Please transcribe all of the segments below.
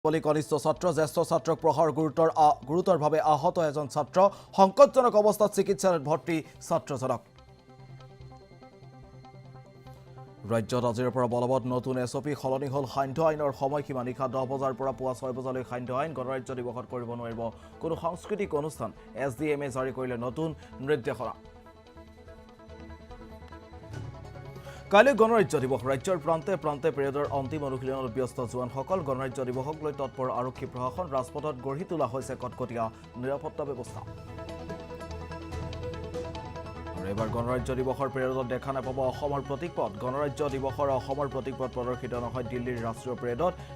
বলি কনিষ্ঠ ছাত্র জ্যেষ্ঠ ছাত্রক প্রহার গুরুতরভাবে আহত এজন ছাত্র সংকটজনক অবস্থাত চিকিৎসালয়ত ভর্তি ছাত্রজনক ৰাজ্যত আজিৰ পৰা বলবৎ নতুন এছঅপি সলনি হল সান্ধ্য আইনৰ সময়সীমা নিশা 10 বজাৰ পৰা পুৱা 6 বজালৈ সান্ধ্য আইন গণৰাজ্য দিৱসত কৰিব নোৱাৰিব কোনো সাংস্কৃতিক অনুষ্ঠান এছডিএমএ জাৰি কৰিলে নতুন নিৰ্দেশনা কালি গণৰাজ্য দিৱস ৰাজ্যৰ প্ৰান্তে প্ৰান্তে পেৰেডৰ অন্তিম অনুশীলনত ব্যস্ত জোৱানসকল গণৰাজ্য দিৱসক লৈ তৎপৰ আৰক্ষী প্ৰশাসন ৰাজপথত গঢ়ি তোলা হৈছে কটকটীয়া নিৰাপত্তা ব্যৱস্থা এবাৰ গণৰাজ্য দিৱসৰ পেৰেডত দেখা নাপাব অসমৰ প্ৰতীকপট গণৰাজ্য দিৱসৰ অসমৰ প্ৰতীকপট প্ৰদৰ্শিত নহয় দিল্লীৰ ৰাষ্ট্ৰীয়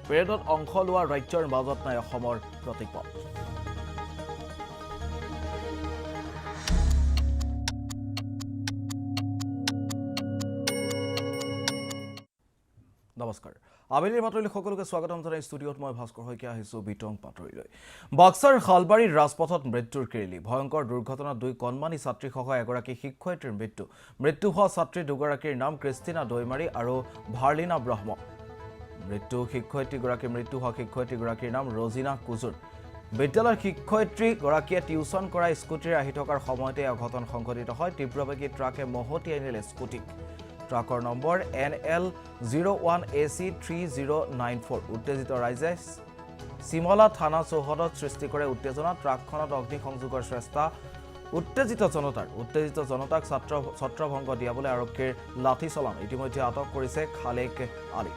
পেৰেডত অংশ লোৱা ৰাজ্যৰ মাজত নাই অসমৰ প্ৰতীকপট নমস্কাৰ আবেলিৰ বাতৰিলৈ সকলোকে স্বাগতম জনাই ষ্টুডিঅ'ত মই ভাস্কৰ হৈকে আহিছোঁ বিতং বাতৰিলৈ বাক্সাৰ খালবাৰীৰ ৰাজপথত মৃত্যুৰ কেৰেলি ভয়ংকৰ দুৰ্ঘটনাত দুই কণমানি ছাত্ৰীসহ এগৰাকী শিক্ষয়িত্ৰীৰ মৃত্যু হোৱা ছাত্ৰী দুগৰাকীৰ নাম ক্ৰিষ্টিনা দৈমাৰী আৰু ভাৰ্লিনা ব্ৰহ্ম মৃত্যু হোৱা শিক্ষয়িত্ৰীগৰাকীৰ নাম ৰজিনা কুজুৰ বিদ্যালয়ৰ শিক্ষয়িত্ৰীগৰাকীয়ে টিউচন কৰা স্কুটিৰে আহি থকাৰ সময়তে অঘটন সংঘটিত হয় তীব্ৰবেগী ট্ৰাকে মহতিয়াই নিলে স্কুটিক ট্ৰাকৰ নম্বৰ NL01AC3094 উত্তেজিত ৰাইজে চিমলা থানা চৌহদত সৃষ্টি কৰে উত্তেজনা ট্ৰাকখনত অগ্নিসংযোগৰ চেষ্টা উত্তেজিত জনতাক ছত্ৰভংগ দিয়াবলৈ আৰক্ষীৰ লাঠি চলাম ইতিমধ্যে আটক কৰিছে খালেক আলী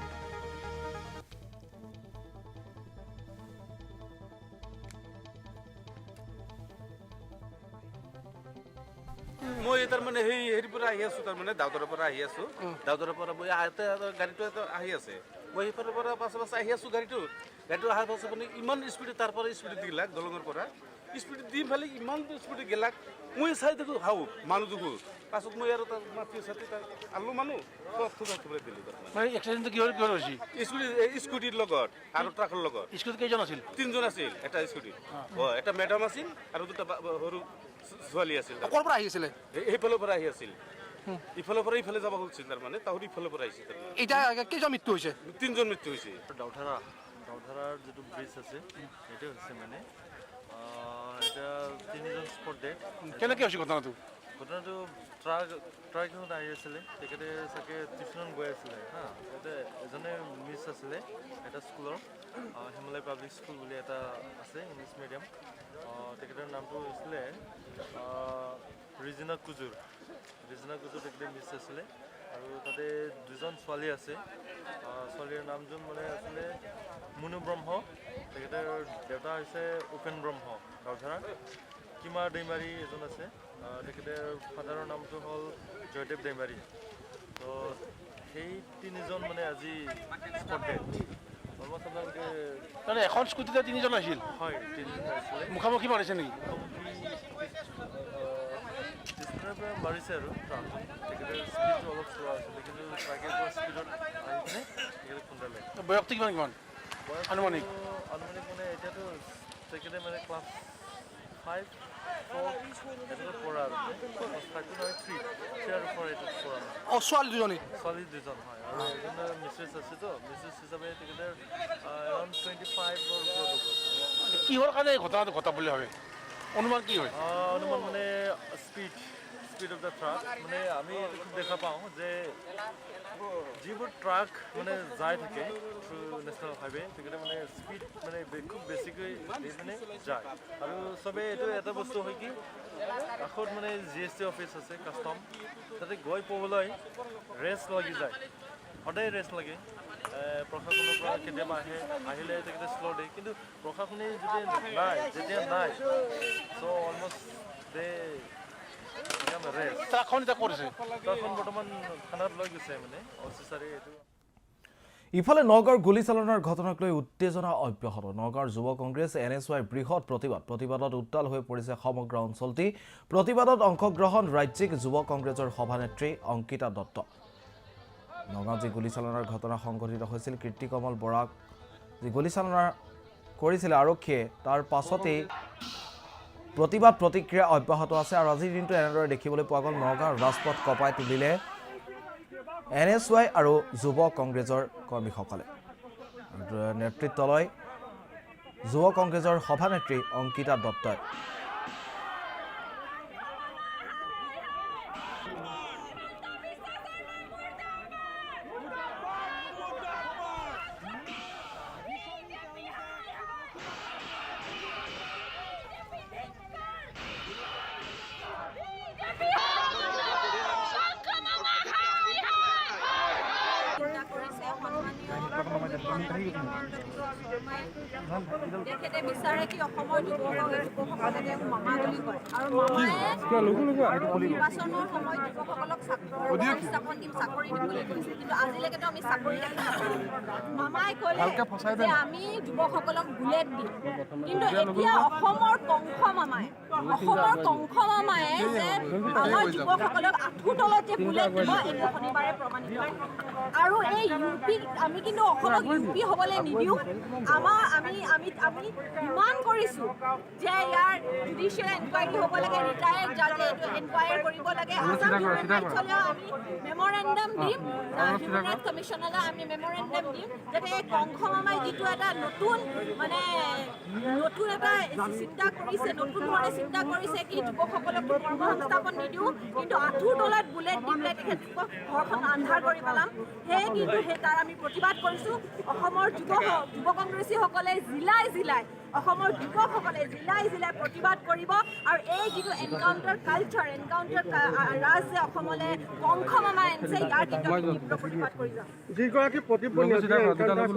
মই তাৰ মানে হেৰি পৰা আহি আছো তাৰ মানে দাউদৰৰ পৰা আহি আছো দাউদৰৰ পৰা মই গাড়ীটো আহি আছে মই সেইফালৰ পৰা পাছে আহি আছো গাড়ীটো অহাৰ পাছত মানে ইমান স্পীড তাৰ পৰা স্পীড দিলাক দলঙৰ পৰা স্পীড দি ফেলে ইমান স্পীড গেলাক মই চাই দেখো হাও মানুহ দেখো পাছত মই আৰু তাৰ মাতি চাতি আলো মানুহ সব থুবৰাই দিলো মানে এক্সিডেণ্টটো কিহৰ হৈছে স্কুটিৰ লগত আৰু ট্ৰাকৰ লগত স্কুটিত কেইজন আছিল তিনিজন আছিল এটা স্কুটিত এটা মেডাম আছিল আৰু দুটা সৰু ছোৱালী আছিল ক'ৰ পৰা আহিছিলে এইফালৰ পৰা আহি আছিল ইফালৰ পৰা ইফালে যাব খুজিছিল তাৰ মানে তাহৰি ইফালৰ পৰা আহিছিল এতিয়া কেইজন মৃত্যু হৈছে তিনিজন মৃত্যু হৈছে ডাউধাৰাৰ যিটো ব্ৰিজ আছে সেইটো হৈছে মানে এটা তিনিজন স্পট ডেড কেনেকৈ হৈছে ঘটনাটো ট্ৰাক এখন আহি আছিলে তেখেতে চাগে টিউশ্যন গৈ আছিলে হা এটা এজনে মিছ আছিলে এটা স্কুলৰ হিমালয় পাব্লিক স্কুল বুলি এটা আছে ইংলিছ মিডিয়াম তেখেতৰ নামটো হৈছিলে ৰিজিনা কুজুৰ তেখেতে মিছ আছিলে আৰু তাতে দুজন ছোৱালী আছে ছোৱালীৰ নামজন মানে আছিলে মুনু ব্ৰহ্ম তেখেতৰ দেউতা হৈছে উপেন ব্ৰহ্ম ডাউধাৰা কিমা দৈমাৰী এজন আছে তেখেতৰ ফাদাৰৰ নামটো হ'ল জয়দেৱ দৈমাৰী তো সেই তিনিজন মানে আজি স্পট ডেড অলমষ্ট আপোনালোকে মানে এখন স্কুটিতে তিনিজন আহিছিল হয় তিনিজন আছিলে মুখামুখি মাৰিছে নেকি মাৰিছে আৰু তেখেতৰ স্পীডটো অলপ শ্ল' আছিলে কিন্তু ট্ৰাকে পোৱা স্পীডত আহি কিনে তেখেতে খুন্দালে বয়সটো কিমান আনুমানিক মানে এতিয়াতো তেখেতে মানে ক্লাছ 5, 4 এইটোত পঢ়া আৰু ক্লাছ 5 নহয় 3 আৰু 4 এইটোত পঢ়া ছোৱালী দুজন হয় আৰু এজনৰ মিছেছ আছে তো মিছেছ হিচাপে তেখেতৰ এৰাউণ্ড 25 ৰ ওপৰত হ'ব কিহৰ কাৰণে এই ঘটনাটো ঘটা বুলি ভাবে অনুমান কি হয় অনুমান মানে স্পীড অফ দ্য ট্ৰাক মানে আমি দেখা পাওঁ যে যিবোৰ ট্ৰাক মানে যাই থাকে থ্ৰু নেশ্যনেল হাইৱে তেখেতে মানে স্পীড মানে খুব বেছিকৈ মানে যায় আৰু চবেই এইটো এটা বস্তু হয় কি কাষত মানে GST অফিচ আছে কাষ্টম তাতে গৈ পাবলৈ ৰেষ্ট লাগি যায় সদায় ৰেষ্ট লাগে প্ৰশাসনৰ পৰা কেতিয়াবা আহিলে তেখেতে শ্ল' দিয়ে কিন্তু প্ৰশাসনে যেতিয়া নাই চ' অলমষ্ট দে ইফালে নগাঁৱৰ গুলীচালনাৰ ঘটনাক লৈ উত্তেজনা অব্যাহত নগাঁৱৰ যুৱ কংগ্ৰেছ NSY বৃহৎ প্ৰতিবাদত উত্তাল হৈ পৰিছে সমগ্ৰ অঞ্চলটি প্ৰতিবাদত অংশগ্ৰহণ ৰাজ্যিক যুৱ কংগ্ৰেছৰ সভানেত্ৰী অংকিতা দত্ত নগাঁৱত যি গুলীচালনাৰ ঘটনা সংঘটিত হৈছিল কীৰ্তিকমল বৰাক যি গুলীচালনা কৰিছিল আৰক্ষীয়ে তাৰ পাছতেই প্ৰতিক্ৰিয়া অব্যাহত আছে আৰু আজিৰ দিনটো এনেদৰে দেখিবলৈ পোৱা গ'ল নগাঁৱৰ ৰাজপথ কপাই তুলিলে NSY আৰু যুৱ কংগ্ৰেছৰ কৰ্মীসকলে নেতৃত্ব লয় যুৱ কংগ্ৰেছৰ সভানেত্ৰী অংকিতা দত্তই। তেখেতে বিচাৰে কি অসমৰ যুৱসকলে তেওঁক মামা বুলি কয় আৰু মামায়ে নিৰ্বাচনৰ সময়ত যুৱকসকলক সংস্থাপন দিম চাকৰি দিম বুলি কৈছে, কিন্তু আজিলৈকেতো আমি চাকৰি দেখি নাপাওঁ। মামাই ক'লে যে আমি যুৱকসকলক বুলেট দিম, কিন্তু এতিয়া অসমৰ কংস মামায়ে যে আমাৰ যুৱকসকলক আঁঠুৰ তলত যে বুলেট দিব এইটো শনিবাৰে প্ৰমাণিত হয়। আৰু এই ইউপি আমি কিন্তু অসমক ইউপি হ'বলৈ নিদিওঁ। আমি ডিমাণ্ড কৰিছোঁ যে ইয়াৰ জুডিচিয়েল এনকুৱাৰী হ'ব লাগে, ৰিটায়াৰ্ড জাজে এইটো এনকুৱায়াৰ কৰিব লাগে। আসাম হিউমেন ৰাইটছলৈ আমি মেমৰেণ্ডাম দিম, হিউমেন ৰাইটছ কমিশ্যনলৈ আমি মেমৰেণ্ডাম দিম, যাতে এই কংস মামাই যিটো এটা নতুন এটা চিন্তা কৰিছে কি যুৱকসকলক কৰ্ম সংস্থাপন নিদিওঁ, কিন্তু আঁঠুৰ তলত বুলেট দি পেলাই তেখেতলোকক ঘৰখন আন্ধাৰ কৰি পেলাম। কিন্তু তাৰ আমি প্ৰতিবাদ কৰিছোঁ। অসমৰ যুৱ কংগ্ৰেছীসকলে জিলাই প্ৰতিবাদ কৰিব। আৰু এই যিটো এনকাউণ্টাৰ কালচাৰ, ৰাজ যে অসমলৈ কংস মামাই আনিছে, ইয়াৰ কিন্তু তীব্ৰ প্ৰতিবাদ কৰি যাম। যিগৰাকী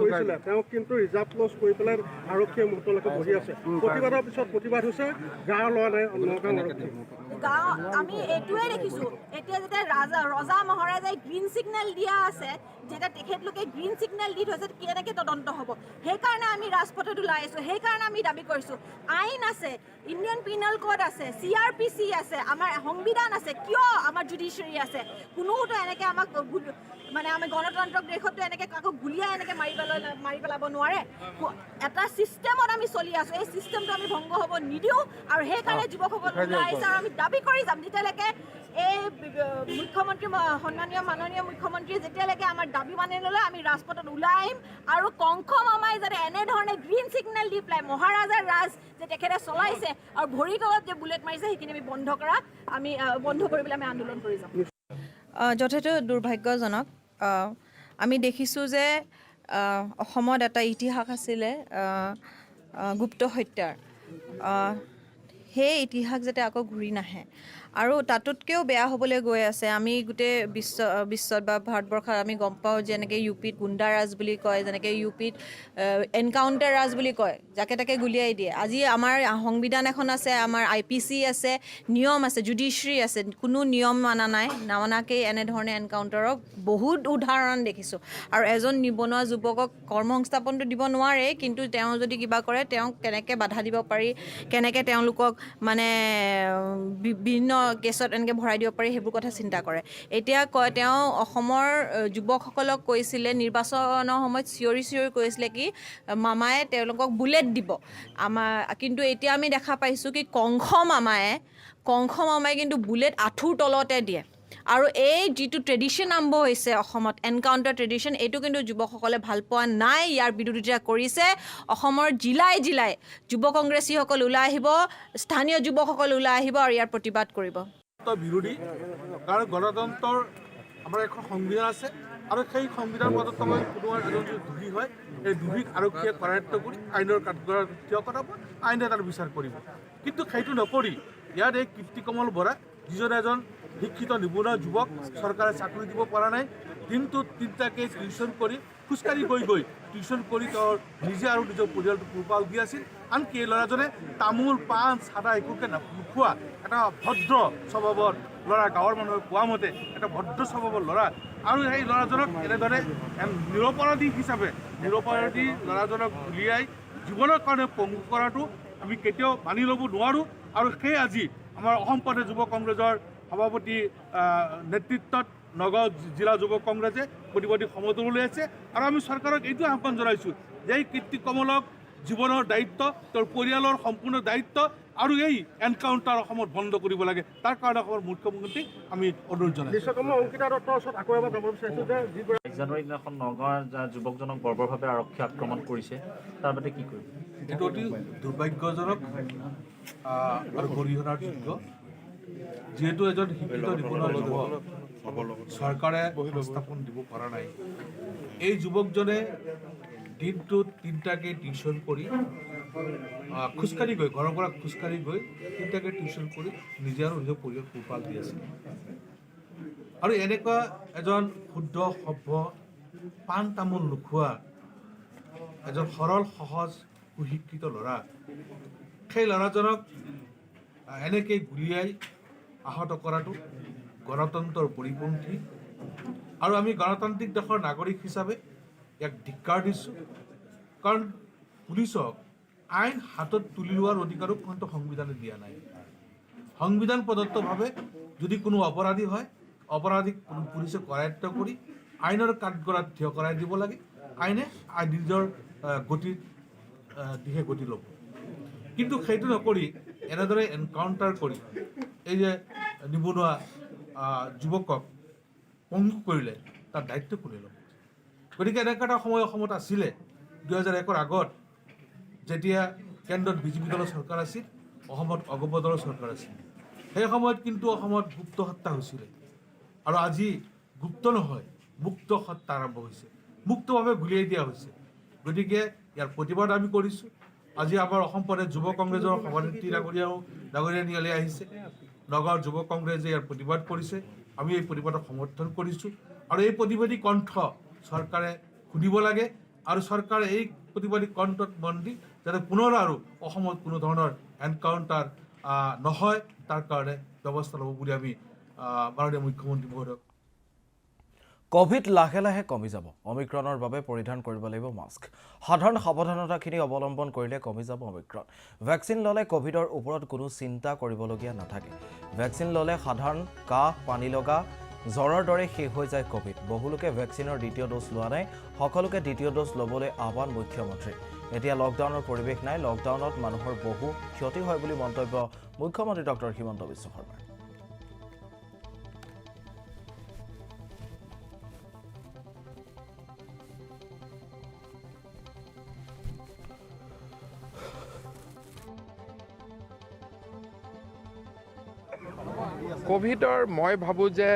কৰিছিলে তেওঁক কিন্তু ৰিজাৰ্ভ ক্লজ কৰি পেলাই আৰক্ষীয়ে মুহূৰ্তলৈকে বহি আছে। প্ৰতিবাদৰ পিছত প্ৰতিবাদ হৈছে, গাঁৱৰ লোৱা নাই আমি এইটোৱে দেখিছোঁ। এতিয়া যেতিয়া ৰজা মহাৰাজাই গ্ৰীণ ছিগনেল দিয়া আছে, যেতিয়া তেখেতলোকে গ্ৰীণ ছিগনেল দি থৈছে, কেনেকৈ তদন্ত হ'ব? সেইকাৰণে আমি ৰাজপথত ওলাই আহিছোঁ, সেইকাৰণে আমি দাবী কৰিছোঁ। আইন আছে, ইণ্ডিয়ান পিনেল কোড আছে, CRPC আছে, আমাৰ সংবিধান আছে, কিয় আমাৰ জুডিচিয়াৰী আছে? কোনোতো এনেকৈ আমাক আমি গণতান্ত্ৰিক দেশতো এনেকৈ কাকো গুলিয়াই এনেকৈ মাৰি পেলাব নোৱাৰে। এটা ছিষ্টেমত আমি চলি আছোঁ, এই ছিষ্টেমটো আমি ভংগ হ'ব নিদিওঁ। আৰু সেইকাৰণে যুৱকসকল ওলাই আহিছে আৰু আমি দাবী কৰি যাম, যেতিয়ালৈকে এই মুখ্যমন্ত্ৰী মাননীয় মুখ্যমন্ত্ৰীয়ে যেতিয়ালৈকে আমাৰ দাবী মানি নলয়, আমি ৰাজপথত ওলাই আহিম। আৰু কংস মামাই যাতে এনেধৰণে গ্ৰীণ ছিগনেল দি পেলাই মহাৰাজাৰ ৰাজ যে তেখেতে চলাইছে আৰু ভৰিৰ তলত যে বুলেট মাৰিছে, সেইখিনি আমি বন্ধ কৰিবলৈ আমি আন্দোলন কৰি যাম। যথেষ্ট দুৰ্ভাগ্যজনক। আমি দেখিছোঁ যে অসমত এটা ইতিহাস আছিলে গুপ্ত হত্যাৰ। সেই ইতিহাস যাতে আকৌ ঘূৰি নাহে, আৰু তাতোতকৈও বেয়া হ'বলৈ গৈ আছে। আমি গোটেই বিশ্বত বা ভাৰতবৰ্ষত আমি গম পাওঁ, যেনেকৈ ইউপিত গুণ্ডা ৰাজ বুলি কয়, যেনেকৈ ইউপিত এনকাউণ্টাৰ ৰাজ বুলি কয়, যাকে তাকে গুলিয়াই দিয়ে। আজি আমাৰ সংবিধান এখন আছে, আমাৰ IPC আছে, নিয়ম আছে, জুডিচিয়াৰী আছে, কোনো নিয়ম নামানাকেই এনেধৰণে এনকাউণ্টাৰক বহুত উদাহৰণ দেখিছোঁ। আৰু এজন নিবনুৱা যুৱকক কৰ্মসংস্থাপনটো দিব নোৱাৰে, কিন্তু তেওঁ যদি কিবা কৰে তেওঁক কেনেকৈ বাধা দিব পাৰি, কেনেকৈ তেওঁলোকক বিভিন্ন কেছত এনেকৈ ভৰাই দিব পাৰি, সেইবোৰ কথা চিন্তা কৰে। এতিয়া তেওঁ অসমৰ যুৱকসকলক কৈছিলে, নিৰ্বাচনৰ সময়ত চিঞৰি কৈছিলে কি মামায়ে তেওঁলোকক বুলেট দিব। কিন্তু এতিয়া আমি দেখা পাইছোঁ কি কংস মামায়ে কিন্তু বুলেট আঁঠুৰ তলতে দিয়ে। আৰু এই যিটো ট্ৰেডিশ্যন আৰম্ভ হৈছে অসমত, এনকাউণ্টাৰ ট্ৰেডিশ্যন, এইটো কিন্তু যুৱকসকলে ভাল পোৱা নাই। ইয়াৰ বিৰোধিতা কৰিছে। অসমৰ জিলাই যুৱ কংগ্ৰেছীসকল ওলাই আহিব, স্থানীয় যুৱকসকল ওলাই আহিব আৰু ইয়াৰ প্ৰতিবাদ কৰিব। বিৰোধী, কাৰণ গণতন্ত্ৰৰ আমাৰ এখন সংবিধান আছে, আৰু সেই সংবিধান পদত কোনো এজন যদি দোষী হয়, এই দোষীক আৰক্ষীয়ে কৰায়ত্ব কৰি আইনৰ কাঠগড়াত থিয় কৰাব, আইনে তাৰ বিচাৰ কৰিব। কিন্তু সেইটো নকৰি ইয়াত এই কীৰ্তিকমল বৰা, যিজন এজন শিক্ষিত নিবনুৱা যুৱক, চৰকাৰে চাকৰি দিব পৰা নাই, দিনটোত 3টাকৈ টিউশ্যন কৰি খোজকাঢ়ি গৈ টিউশ্যন কৰি তেওঁৰ নিজে আৰু নিজৰ পৰিয়ালটো পোহপাল দি আছিল। আনকি এই ল'ৰাজনে তামোল পাণ চাদা একোকে নোখোৱা এটা ভদ্ৰ স্বভাৱৰ ল'ৰা, গাঁৱৰ মানুহে কোৱা মতে এটা ভদ্ৰ স্বভাৱৰ ল'ৰা। আৰু সেই ল'ৰাজনক এনেদৰে নিৰপৰাধী হিচাপে ল'ৰাজনক উলিয়াই জীৱনৰ কাৰণে পংগু কৰাটো আমি কেতিয়াও মানি ল'ব নোৱাৰোঁ। আৰু সেই আজি আমাৰ অসম প্ৰদেশ যুৱ কংগ্ৰেছৰ সভাপতি নেতৃত্বত নগাঁও জিলা যুৱ কংগ্ৰেছে প্ৰতিবাদী সমদল উলিয়াইছে। আৰু আমি চৰকাৰক এইটো আহ্বান জনাইছোঁ যে এই কীৰ্তিকমলক জীৱনৰ দায়িত্ব, তেওঁৰ পৰিয়ালৰ সম্পূৰ্ণ দায়িত্ব আৰু এই এনকাউণ্টাৰ অসমত বন্ধ কৰিব লাগে তাৰ কাৰণে অসমৰ মুখ্যমন্ত্ৰীক আমি অনুৰোধ জনাইছোঁ বিশ্বকৰ্মা অংকিতা দত্তৰ ওচৰত আকৌ এবাৰ যাব বিচাৰিছোঁ যে যিগৰাকী ২১ জানুৱাৰীৰ দিনাখন নগাঁৱৰ যুৱকজনক বৰ্বৰভাৱে আৰক্ষীয়ে আক্ৰমণ কৰিছে তাৰ বাবে কি কৰিব এইটো অতি দুৰ্ভাগ্যজনক আৰু গৰিহণাৰ যোগ্য যিহেতু এজন শিক্ষিত নিপুণৰ যুৱক চৰকাৰে সংস্থাপন দিব পৰা নাই এই যুৱকজনে দিনটোত ৩টাকে টিউশ্যন কৰি খোজকাঢ়ি গৈ ঘৰৰ পৰা খোজকাঢ়ি গৈ ৩টাকে টিউশ্যন কৰি নিজে আৰু নিজৰ পৰিয়াল পোহপাল দি আছিল আৰু এনেকুৱা এজন শুদ্ধ সভ্য পাণ তামোল নোখোৱা এজন সৰল সহজ সুশিক্ষিত ল'ৰা সেই ল'ৰাজনক এনেকৈ গুলীয়াই আহত কৰাটো গণতন্ত্ৰৰ পৰিপন্থী আৰু আমি গণতান্ত্ৰিক দেশৰ নাগৰিক হিচাপে ইয়াক ধিক্কাৰ দিছোঁ কাৰণ পুলিচক আইন হাতত তুলি লোৱাৰ অধিকাৰো কোনো সংবিধানে দিয়া নাই সংবিধান প্ৰদত্তভাৱে যদি কোনো অপৰাধী হয় অপৰাধীক পুলিচে কৰায়ত্ব কৰি আইনৰ কাঠগড়াত থিয় কৰাই দিব লাগে আইনে নিজৰ গতিৰ দিশে গতি ল'ব কিন্তু সেইটো নকৰি এনেদৰে এনকাউণ্টাৰ কৰি এই যে নিবনুৱা যুৱকক পংগু কৰিলে তাৰ দায়িত্ব কোনে ল'ব গতিকে এনেকুৱা এটা সময় অসমত আছিলে ২০০১ৰ আগত যেতিয়া কেন্দ্ৰত বিজেপি দলৰ চৰকাৰ আছিল অসমত অগপ দলৰ চৰকাৰ আছিল সেই সময়ত কিন্তু অসমত গুপ্ত হত্যা হৈছিলে আৰু আজি গুপ্ত নহয় মুক্ত হত্যা আৰম্ভ হৈছে মুক্তভাৱে গুলিয়াই দিয়া হৈছে গতিকে ইয়াৰ প্ৰতিবাদ আমি কৰিছোঁ আজি আমাৰ অসম প্ৰদেশ যুৱ কংগ্ৰেছৰ সভানেত্ৰী ডাঙৰীয়ানীয়ালে আহিছে নগাঁৱৰ যুৱ কংগ্ৰেছে ইয়াৰ প্ৰতিবাদ কৰিছে আমি এই প্ৰতিবাদক সমৰ্থন কৰিছোঁ আৰু এই প্ৰতিবাদী কণ্ঠ চৰকাৰে শুনিব লাগে আৰু চৰকাৰে এই প্ৰতিবাদী কণ্ঠত মন দি যাতে পুনৰ আৰু অসমত কোনো ধৰণৰ এনকাউণ্টাৰ নহয় তাৰ কাৰণে ব্যৱস্থা ল'ব বুলি আমি মাননীয় মুখ্যমন্ত্ৰী মহোদয়ক কোভিড লাহে লাহে কমি যাব অমিক্ৰণৰ বাবে পৰিধান কৰিব লাগিব মাস্ক সাধাৰণ সাৱধানতাখিনি অৱলম্বন কৰিলে কমি যাব অমিক্ৰণ ভেকচিন ল'লে কোভিডৰ ওপৰত কোনো চিন্তা কৰিবলগীয়া নাথাকে ভেকচিন ল'লে সাধাৰণ কাহ পানী লগা জ্বৰৰ দৰে শেষ হৈ যায় কোভিড বহুলোকে ভেকচিনৰ দ্বিতীয় ড'জ লোৱা নাই সকলোকে দ্বিতীয় ড'জ ল'বলৈ আহ্বান মুখ্যমন্ত্ৰীৰ এতিয়া লকডাউনৰ পৰিৱেশ নাই লকডাউনত মানুহৰ বহু ক্ষতি হয় বুলি মন্তব্য মুখ্যমন্ত্ৰী ডক্টৰ হিমন্ত বিশ্ব শৰ্মাৰ কোভিডৰ মই ভাবোঁ যে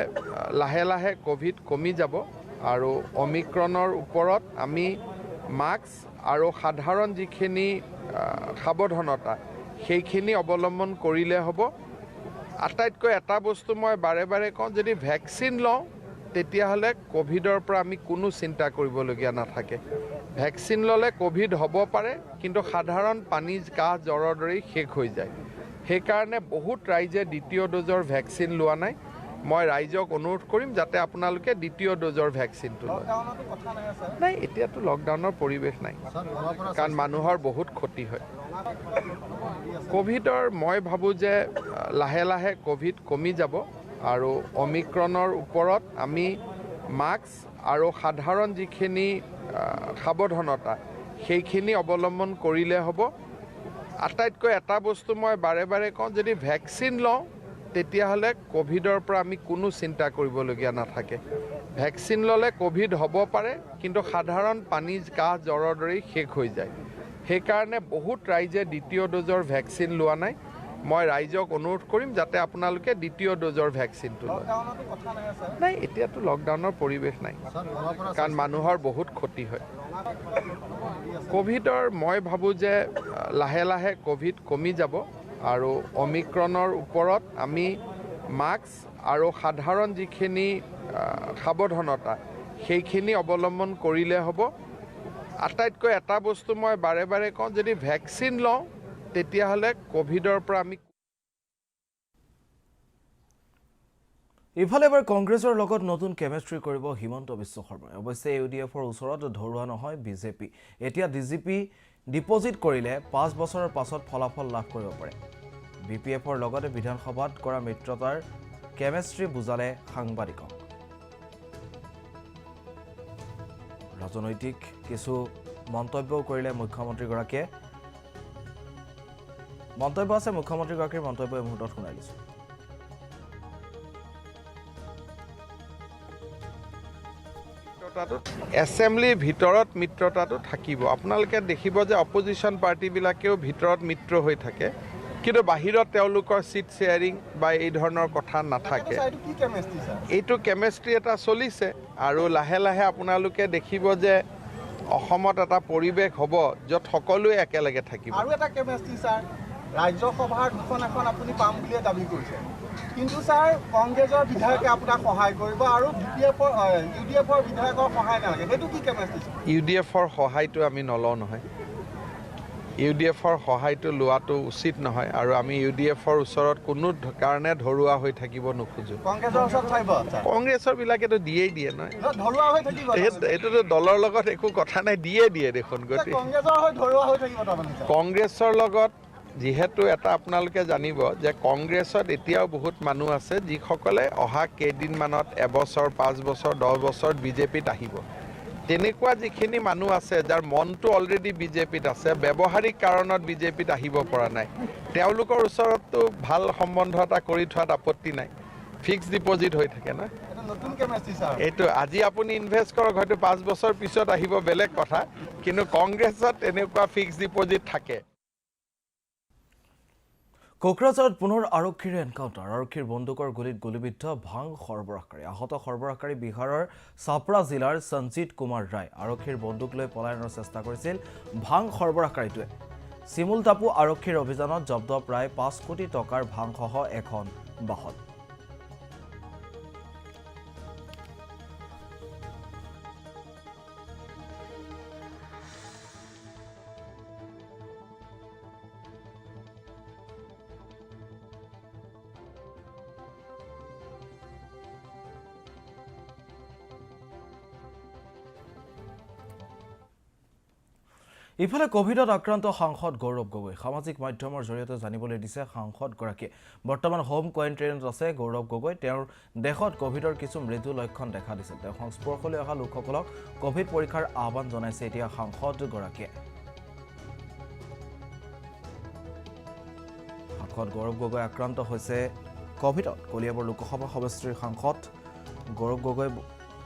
লাহে লাহে কোভিড কমি যাব আৰু অমিক্ৰণৰ ওপৰত আমি মাস্ক আৰু সাধাৰণ যিখিনি সাৱধানতা সেইখিনি অৱলম্বন কৰিলে হ'ব আটাইতকৈ এটা বস্তু মই বাৰে বাৰে কওঁ যদি ভেকচিন লওঁ তেতিয়াহ'লে কোভিডৰ পৰা আমি কোনো চিন্তা কৰিবলগীয়া নাথাকে ভেকচিন ল'লে কোভিড হ'ব পাৰে কিন্তু সাধাৰণ পানী কাহ জ্বৰৰ দৰেই শেষ হৈ যায় সেইকাৰণে বহুত ৰাইজে দ্বিতীয় ড'জৰ ভেকচিন লোৱা নাই মই ৰাইজক অনুৰোধ কৰিম যাতে আপোনালোকে দ্বিতীয় ড'জৰ ভেকচিনটো লয় নাই এতিয়াতো লকডাউনৰ পৰিৱেশ নাই কাৰণ মানুহৰ বহুত ক্ষতি হয় কোভিডৰ মই ভাবোঁ যে লাহে লাহে কোভিড কমি যাব আৰু অমিক্ৰণৰ ওপৰত আমি মাস্ক আৰু সাধাৰণ যিখিনি সাৱধানতা সেইখিনি অৱলম্বন কৰিলে হ'ব আটাইতকৈ এটা বস্তু মই বাৰে বাৰে কওঁ যদি ভেকচিন লওঁ তেতিয়াহ'লে কোভিডৰ পৰা আমি কোনো চিন্তা কৰিবলগীয়া নাথাকে ভেকচিন ল'লে কোভিড হ'ব পাৰে কিন্তু সাধাৰণ পানী কাহ জ্বৰৰ দৰেই শেষ হৈ যায় সেইকাৰণে বহুত ৰাইজে দ্বিতীয় ড'জৰ ভেকচিন লোৱা নাই মই ৰাইজক অনুৰোধ কৰিম যাতে আপোনালোকে দ্বিতীয় ড'জৰ ভেকচিনটো লয় নাই এতিয়াতো লকডাউনৰ পৰিৱেশ নাই কাৰণ মানুহৰ বহুত ক্ষতি হয় কোভিডৰ মই ভাবোঁ যে লাহে লাহে কোভিড কমি যাব আৰু অমিক্ৰণৰ ওপৰত আমি মাস্ক আৰু সাধাৰণ যিখিনি সাৱধানতা সেইখিনি অৱলম্বন কৰিলে হ'ব আটাইতকৈ এটা বস্তু মই বাৰে বাৰে কওঁ যদি ভেকচিন লওঁ তেতিয়াহ'লে কোভিডৰ পৰা আমি ইফালে এবাৰ কংগ্ৰেছৰ লগত নতুন কেমিষ্ট্ৰি কৰিব হিমন্ত বিশ্ব শৰ্মাই অৱশ্যে ইউডিএফৰ ওচৰত ধৰুৱা নহয় বিজেপি এতিয়া ডিজিপি ডিপজিট কৰিলে 5 বছৰৰ পাছত ফলাফল লাভ কৰিব পাৰে বিপিএফৰ লগতে বিধানসভাত কৰা মিত্ৰতাৰ কেমিষ্ট্ৰি বুজালে সাংবাদিকক ৰাজনৈতিক কিছু মন্তব্য কৰিলে মুখ্যমন্ত্ৰীগৰাকীয়ে মন্তব্য আছে মুখ্যমন্ত্ৰীগৰাকীৰ মন্তব্য এই মুহূৰ্তত শুনাই দিছোঁ। এছেম্বলিৰ ভিতৰত মিত্ৰতাটো থাকিব। আপোনালোকে দেখিব যে অপজিশ্যন পাৰ্টিবিলাকেও ভিতৰত মিত্ৰ হৈ থাকে, কিন্তু বাহিৰত তেওঁলোকৰ ছিট শ্বেয়াৰিং বা এই ধৰণৰ কথা নাথাকে। এইটো কেমেষ্ট্ৰি এটা চলিছে আৰু লাহে লাহে আপোনালোকে দেখিব যে অসমত এটা পৰিৱেশ হ'ব য'ত সকলোৱে একেলগে থাকিব। আৰু এটা কেমেষ্ট্ৰি ছাৰ, ৰাজ্যসভাৰ দুখন এখন আপুনি পাম বুলিয়ে দাবী কৰিছে, কিন্তু ছাৰ কংগ্ৰেছৰ বিধায়কে আপোনাক সহায় কৰিব আৰু UDF-ৰ বিধায়কৰ সহায় নালাগে, সেইটো কি কেমেষ্ট্ৰি? UDF-ৰ সহায়টো আমি নলওঁ নহয়। UDF-ৰ সহায়টো লোৱাটো উচিত নহয় আৰু আমি UDF-ৰ ওচৰত কোনো কাৰণে ধৰুৱা হৈ থাকিব নোখোজোঁ। কংগ্ৰেছৰ ওচৰত থাকিব? কংগ্ৰেছৰ বিলাকেতো দিয়েই দিয়ে নহয়, ধৰুৱা হৈ থাকিব। এইটোতো দলৰ লগত একো কথা নাই, দিয়ে দেখোন। গতিকে কংগ্ৰেছৰ হৈ ধৰুৱা হৈ থাকিব তাৰমানে? কংগ্ৰেছৰ লগত যিহেতু এটা আপোনালোকে জানিব যে কংগ্ৰেছত এতিয়াও বহুত মানুহ আছে যিসকলে অহা কেইদিনমানত এবছৰ 5 বছৰ 10 বছৰত বিজেপিত আহিব। তেনেকুৱা যিখিনি মানুহ আছে যাৰ মনটো অলৰেডি বিজেপিত আছে, ব্যৱহাৰিক কাৰণত বিজেপিত আহিব পৰা নাই, তেওঁলোকৰ ওচৰততো ভাল সম্বন্ধ এটা কৰি থোৱাত আপত্তি নাই। ফিক্সড ডিপজিট হৈ থাকে না, এইটো আজি আপুনি ইনভেষ্ট কৰক, হয়তো 5 বছৰ পিছত আহিব বেলেগ কথা, কিন্তু কংগ্ৰেছত এনেকুৱা ফিক্সড ডিপজিট থাকে। কোকৰাঝাৰত পুনৰ আৰক্ষীৰ এনকাউণ্টাৰ। আৰক্ষীৰ বন্দুকৰ গুলীত গুলীবিদ্ধ ভাং সৰবৰাহকাৰী। আহত সৰবৰাহকাৰী বিহাৰৰ ছাপৰা জিলাৰ সঞ্জিত কুমাৰ ৰায়। আৰক্ষীৰ বন্দুক লৈ পলায়নৰ চেষ্টা কৰিছিল ভাং সৰবৰাহকাৰীটোৱে। চিমুলটাপু আৰক্ষীৰ অভিযানত জব্দ প্ৰায় 5 কোটি টকাৰ ভাংসহ এখন বাহন। ইফালে কোভিডত আক্ৰান্ত সাংসদ গৌৰৱ গগৈ সামাজিক মাধ্যমৰ জৰিয়তে জানিবলৈ দিছে সাংসদগৰাকীয়ে বৰ্তমান হোম কোৱাৰেণ্টাইনত আছে গৌৰৱ গগৈ। তেওঁৰ দেশত কোভিডৰ কিছু মৃদু লক্ষণ দেখা দিছিল। তেওঁ সংস্পৰ্শলৈ অহা লোকসকলক কোভিড পৰীক্ষাৰ আহ্বান জনাইছে এতিয়া সাংসদগৰাকীয়ে। সাংসদ গৌৰৱ গগৈ আক্ৰান্ত হৈছে কোভিডত। কলিয়াবৰ লোকসভা সমষ্টিৰ সাংসদ গৌৰৱ গগৈ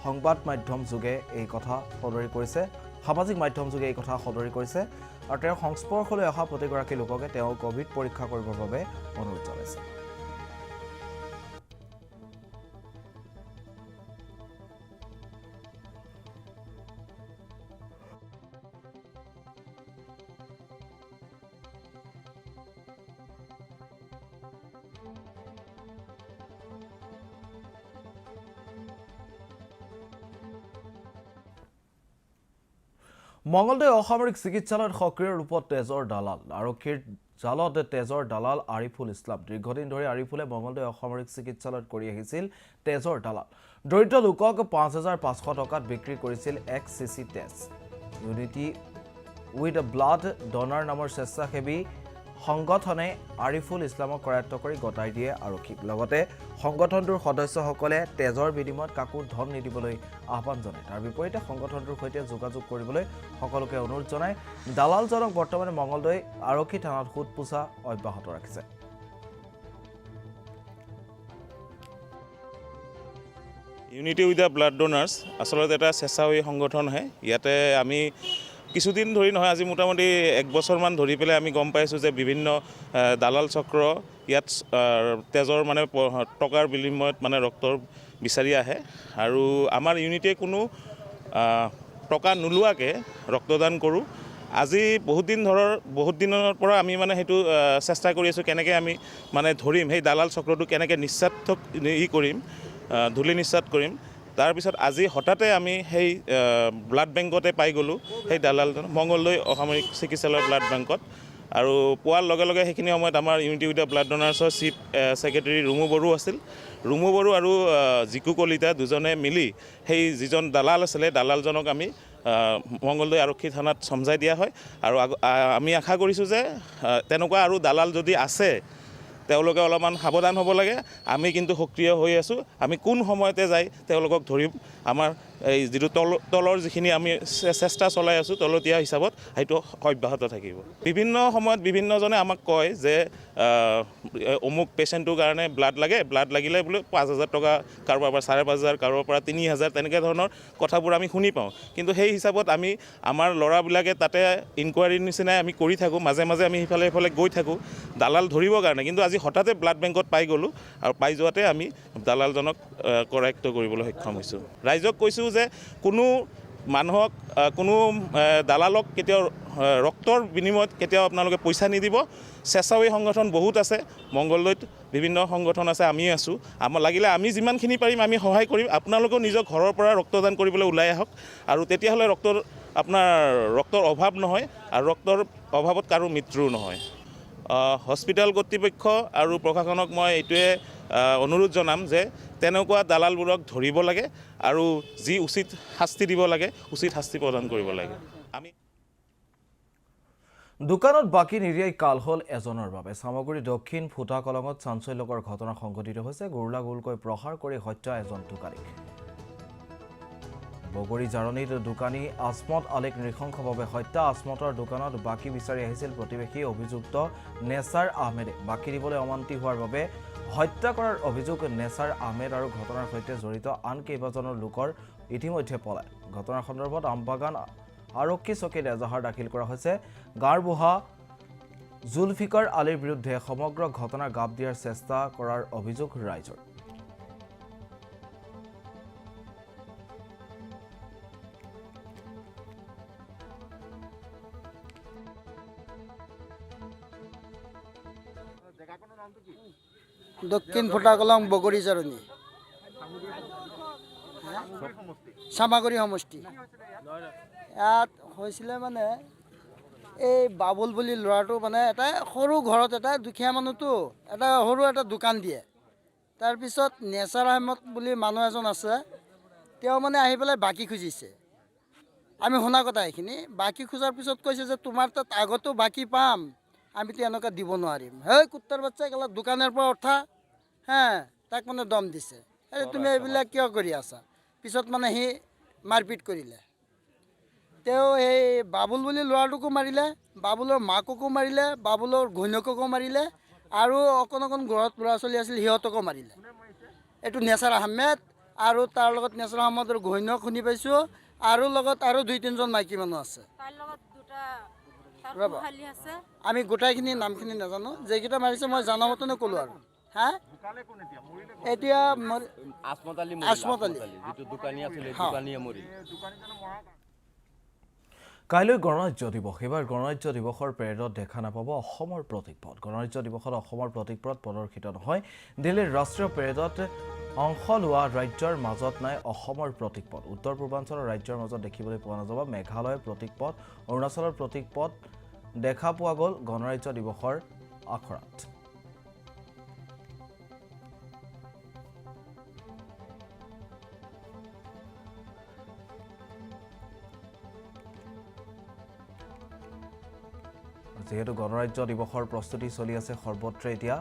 সংবাদ মাধ্যম যোগে এই কথা সদৰি কৰিছে। সামাজিক মাধ্যম যোগে এই কথা সদৰি কৰিছে আৰু তেওঁৰ সংস্পৰ্শলৈ অহা প্ৰতিগৰাকী লোককে তেওঁ কোভিড পৰীক্ষা কৰিবৰ বাবে অনুৰোধ জনাইছে। মঙ্গলদৈ অসামৰিক চিকিৎসালয়ত সক্ৰিয় ৰূপত তেজৰ দালাল। আৰক্ষীৰ জালত তেজৰ দালাল আৰিফুল ইছলাম। দীৰ্ঘদিন ধৰি আৰিফুলে মঙ্গলদৈ অসামৰিক চিকিৎসালয়ত কৰি আহিছিল তেজৰ দালাল। দৰিদ্ৰ লোকক 5,500 টকাত বিক্ৰী কৰিছিল এক চিচি তেজ। ইউনিটি উইথ ব্লাড ডনাৰ নামৰ স্বেচ্ছাসেৱী সংগঠনে আৰিফুল ইছলামক কৰায়ত্ব কৰি গতাই দিয়ে আৰক্ষীক। লগতে সংগঠনটোৰ সদস্যসকলে তেজৰ বিনিময়ত কাকো ধন নিদিবলৈ আহ্বান জনায়। তাৰ বিপৰীতে সংগঠনটোৰ সৈতে যোগাযোগ কৰিবলৈ সকলোকে অনুৰোধ জনায়। দালালজনক বৰ্তমানে মঙ্গলদৈ আৰক্ষী থানাত সোধ পোছা অব্যাহত ৰাখিছে। ইউনিটি উইথ দ্য ব্লাড ডোনাৰ্ছ আচলতে এটা স্বেচ্ছাসেৱী সংগঠনহে। ইয়াতে আমি কিছুদিন ধৰি নহয়, আজি মোটামুটি 1 বছৰমান ধৰি পেলাই আমি গম পাইছোঁ যে বিভিন্ন দালাল চক্ৰ ইয়াত তেজৰ মানে টকাৰ বিনিময়ত মানে ৰক্তৰ বিচাৰি আহে আৰু আমাৰ ইউনিটিয়ে কোনো টকা নোলোৱাকৈ ৰক্তদান কৰোঁ। আজি বহুত দিনৰ পৰা আমি মানে সেইটো চেষ্টা কৰি আছোঁ, কেনেকৈ আমি মানে ধৰিম সেই দালাল চক্ৰটো, কেনেকৈ ধূলি নিশ্চাত কৰিম। তাৰপিছত আজি হঠাতে আমি সেই ব্লাড বেংকতে পাই গ'লোঁ সেই দালালজন মঙ্গলদৈ অসামৰিক চিকিৎসালয় ব্লাড বেংকত। আৰু পোৱাৰ লগে লগে সেইখিনি সময়ত আমাৰ ইউনিটি উইথ দ্য ব্লাড ডনাৰ্ছৰ চিফ ছেক্ৰেটেৰী ৰুমু বড়ো আছিল। ৰুমু বড়ো আৰু জিকু কলিতা দুজনে মিলি সেই যিজন দালাল আছিলে দালালজনক আমি মঙ্গলদৈ আৰক্ষী থানাত চমজাই দিয়া হয়। আৰু আমি আশা কৰিছোঁ যে তেনেকুৱা আৰু দালাল যদি আছে তেওঁলোকে অলপমান সাৱধান হ'ব লাগে আমি কিন্তু সক্ৰিয় হৈ আছোঁ আমি কোন সময়তে যাই তেওঁলোকক ধৰিম আমাৰ এই যিটো তলৰ যিখিনি আমি চেষ্টা চলাই আছোঁ তলতীয়া হিচাপত সেইটো অব্যাহত থাকিব বিভিন্ন সময়ত বিভিন্নজনে আমাক কয় যে অমুক পেচেণ্টটোৰ কাৰণে ব্লাড লাগিলে বোলে 5,000 টকা কাৰোবাৰ পৰা 5,500 কাৰোবাৰ পৰা 3,000 তেনেকৈ ধৰণৰ কথাবোৰ আমি শুনি পাওঁ কিন্তু সেই হিচাপত আমি আমাৰ ল'ৰাবিলাকে তাতে ইনকুৱাৰীৰ নিচিনাই আমি কৰি থাকোঁ মাজে মাজে আমি সিফালে গৈ থাকোঁ দালাল ধৰিবৰ কাৰণে কিন্তু আজি হঠাতে ব্লাড বেংকত পাই গ'লোঁ আৰু পাই যোৱাতে আমি দালালজনক কৰায়ত্ব কৰিবলৈ সক্ষম হৈছোঁ ৰাইজক কৈছোঁ যে কোনো মানুহক কোনো দালালক কেতিয়াও ৰক্তৰ বিনিময়ত কেতিয়াও আপোনালোকে পইচা নিদিব স্বেচ্ছাসেৱী সংগঠন বহুত আছে মংগলদৈত বিভিন্ন সংগঠন আছে আমি আছোঁ আমাৰ লাগিলে আমি যিমানখিনি পাৰিম আমি সহায় কৰিম আপোনালোকেও নিজৰ ঘৰৰ পৰা ৰক্তদান কৰিবলৈ ওলাই আহক আৰু তেতিয়াহ'লে ৰক্তৰ অভাৱ নহয় আৰু ৰক্তৰ অভাৱত কাৰো মৃত্যুও নহয় হস্পিটেল কৰ্তৃপক্ষ আৰু প্ৰশাসনক মই এইটোৱে অনুৰোধ জনাম যে তেনেকুৱা দালালবোৰক ধৰিব লাগে আৰু যি উচিত শাস্তি দিব লাগে উচিত শাস্তি প্ৰদান কৰিব লাগে আমি দোকানত বাকী নিৰিয়াই কাল হ'ল এজনৰ বাবে সামগ্ৰী দক্ষিণ ফুটা কলঙত চাঞ্চল্যকৰ ঘটনা সংঘটিত হৈছে গোলকৈ প্ৰহাৰ কৰি হত্যা এজন দোকানীক বগৰী জাৰণীৰ দোকানী আসমত আলীক নৃশংসভাৱে হত্যা আসমতৰ দোকানত বাকী বিচাৰি আহিছিল প্ৰতিবেশী অভিযুক্ত নেছাৰ আহমেদে বাকী দিবলৈ অমান্তি হোৱাৰ বাবে হত্যা কৰাৰ অভিযোগ নেছাৰ আহমেদ আৰু ঘটনাৰ সৈতে জড়িত আন কেইবাজনৰ লোকৰ ইতিমধ্যে পলায় ঘটনাৰ সন্দৰ্ভত আমবাগান আৰক্ষী চকীত এজাহাৰ দাখিল কৰা হৈছে গাঁওবুঢ়া জুলফিকাৰ আলীৰ বিৰুদ্ধে সমগ্ৰ ঘটনা গাপ দিয়াৰ চেষ্টা কৰাৰ অভিযোগ ৰাইজৰ দক্ষিণ ফুটাকলং বগৰী জাৰণী চামাগুৰি সমষ্টি ইয়াত হৈছিলে মানে এই বাবুল বুলি ল'ৰাটো মানে এটা সৰু ঘৰত এটা দুখীয়া মানুহটো এটা সৰু এটা দোকান দিয়ে তাৰপিছত নেছাৰ আহমেদ বুলি মানুহ এজন আছে তেওঁ মানে আহি পেলাই বাকী খুজিছে আমি শুনা কথা এইখিনি বাকী খোজাৰ পিছত কৈছে যে তোমাৰ তাত আগতো বাকী পাম আমিতো এনেকুৱা দিব নোৱাৰিম হেই কুত্তাৰ বাচ্চা গেলা দোকানৰ পৰা উঠা হে তাক মানে দম দিছে এই তুমি এইবিলাক কিয় কৰি আছা পিছত মানে সি মাৰপিট কৰিলে তেওঁ এই বাবুল বুলি ল'ৰাটোকো মাৰিলে বাবুলৰ মাককো মাৰিলে বাবুলৰ ঘৈণীয়েককো মাৰিলে আৰু অকণ ঘৰত ল'ৰা ছোৱালী আছিল সিহঁতকো মাৰিলে এইটো নেছাৰ আহমেদ আৰু তাৰ লগত নেছাৰ আহমেদৰ ঘৈণীয়েক শুনি পাইছোঁ আৰু লগত আৰু 2-3জন মাইকী মানুহ আছে আমি গোটাইখিনি নামখিনি নাজানো যেইকেইটা মাৰিছে মই জানা মতেনে ক'লো আৰু হা এতিয়া আসমত আলী কাইলৈ গণৰাজ্য দিৱস এবাৰ গণৰাজ্য দিৱসৰ পেৰেডত দেখা নাপাব অসমৰ প্ৰতীকপট গণৰাজ্য দিৱসত অসমৰ প্ৰতীকপট প্ৰদৰ্শিত নহয় দিল্লীৰ ৰাষ্ট্ৰীয় পেৰেডত অংশ লোৱা ৰাজ্যৰ মাজত নাই অসমৰ প্ৰতীকপট উত্তৰ পূৰ্বাঞ্চলৰ ৰাজ্যৰ মাজত দেখিবলৈ পোৱা নাযাব মেঘালয়ৰ প্ৰতীকপট অৰুণাচলৰ প্ৰতীকপট দেখা পোৱা গ'ল গণৰাজ্য দিৱসৰ আখৰাত যেহেতু গণৰাজ্য দিৱসৰ প্ৰস্তুতি চলি আছে সৰ্বত্ৰে এতিয়া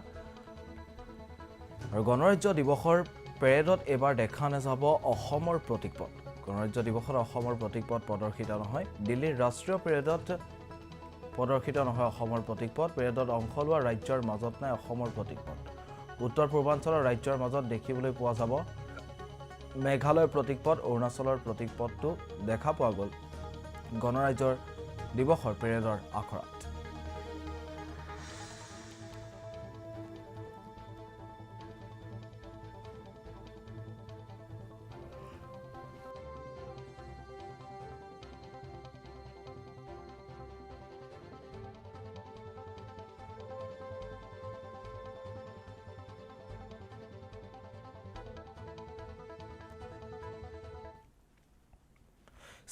আৰু গণৰাজ্য দিৱসৰ পেৰেডত এবাৰ দেখা নাযাব অসমৰ প্ৰতীকপট গণৰাজ্য দিৱসত অসমৰ প্ৰতীকপট প্ৰদৰ্শিত নহয় দিল্লীৰ ৰাষ্ট্ৰীয় পেৰেডত প্ৰদৰ্শিত নহয় অসমৰ প্ৰতীকপট পেৰেডত অংশ লোৱা ৰাজ্যৰ মাজত নাই অসমৰ প্ৰতীকপট উত্তৰ পূৰ্বাঞ্চলৰ ৰাজ্যৰ মাজত দেখিবলৈ পোৱা যাব মেঘালয়ৰ প্ৰতীকপট অৰুণাচলৰ প্ৰতীকপটটো দেখা পোৱা গ'ল গণৰাজ্যৰ দিৱসৰ পেৰেডৰ আখৰাত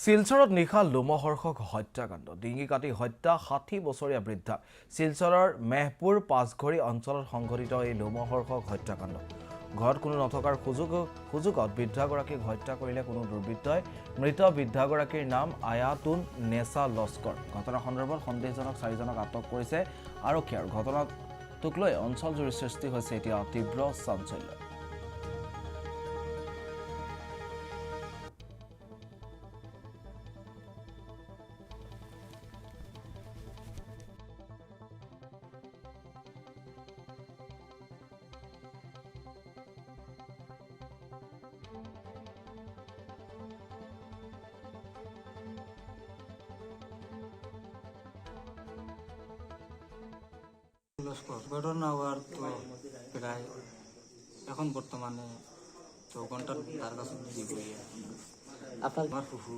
শিলচৰত নিশা লোমহৰ্ষক হত্যাকাণ্ড ডিঙি কাটি হত্যা 60 বছৰীয়া বৃদ্ধা শিলচৰৰ মেহপুৰ পাঁচঘৰী অঞ্চলত সংঘটিত এই লোমহৰ্ষক হত্যাকাণ্ড ঘৰত কোনো নথকাৰ সুযোগত বৃদ্ধাগৰাকীক হত্যা কৰিলে কোনো দুৰ্বৃত্তই মৃত বৃদ্ধাগৰাকীৰ নাম আয়াতুন নেছা লস্কৰ ঘটনাৰ সন্দৰ্ভত সন্দেহজনক 4জনক আটক কৰিছে আৰক্ষী আৰু তোক লৈ অঞ্চলজুৰি সৃষ্টি হৈছে এতিয়া তীব্ৰ চাঞ্চল্য। ঘটনা হওয়ার তো প্রায় এখন বর্তমানে 4 ঘন্টার তার কাছে আপনার ফুফু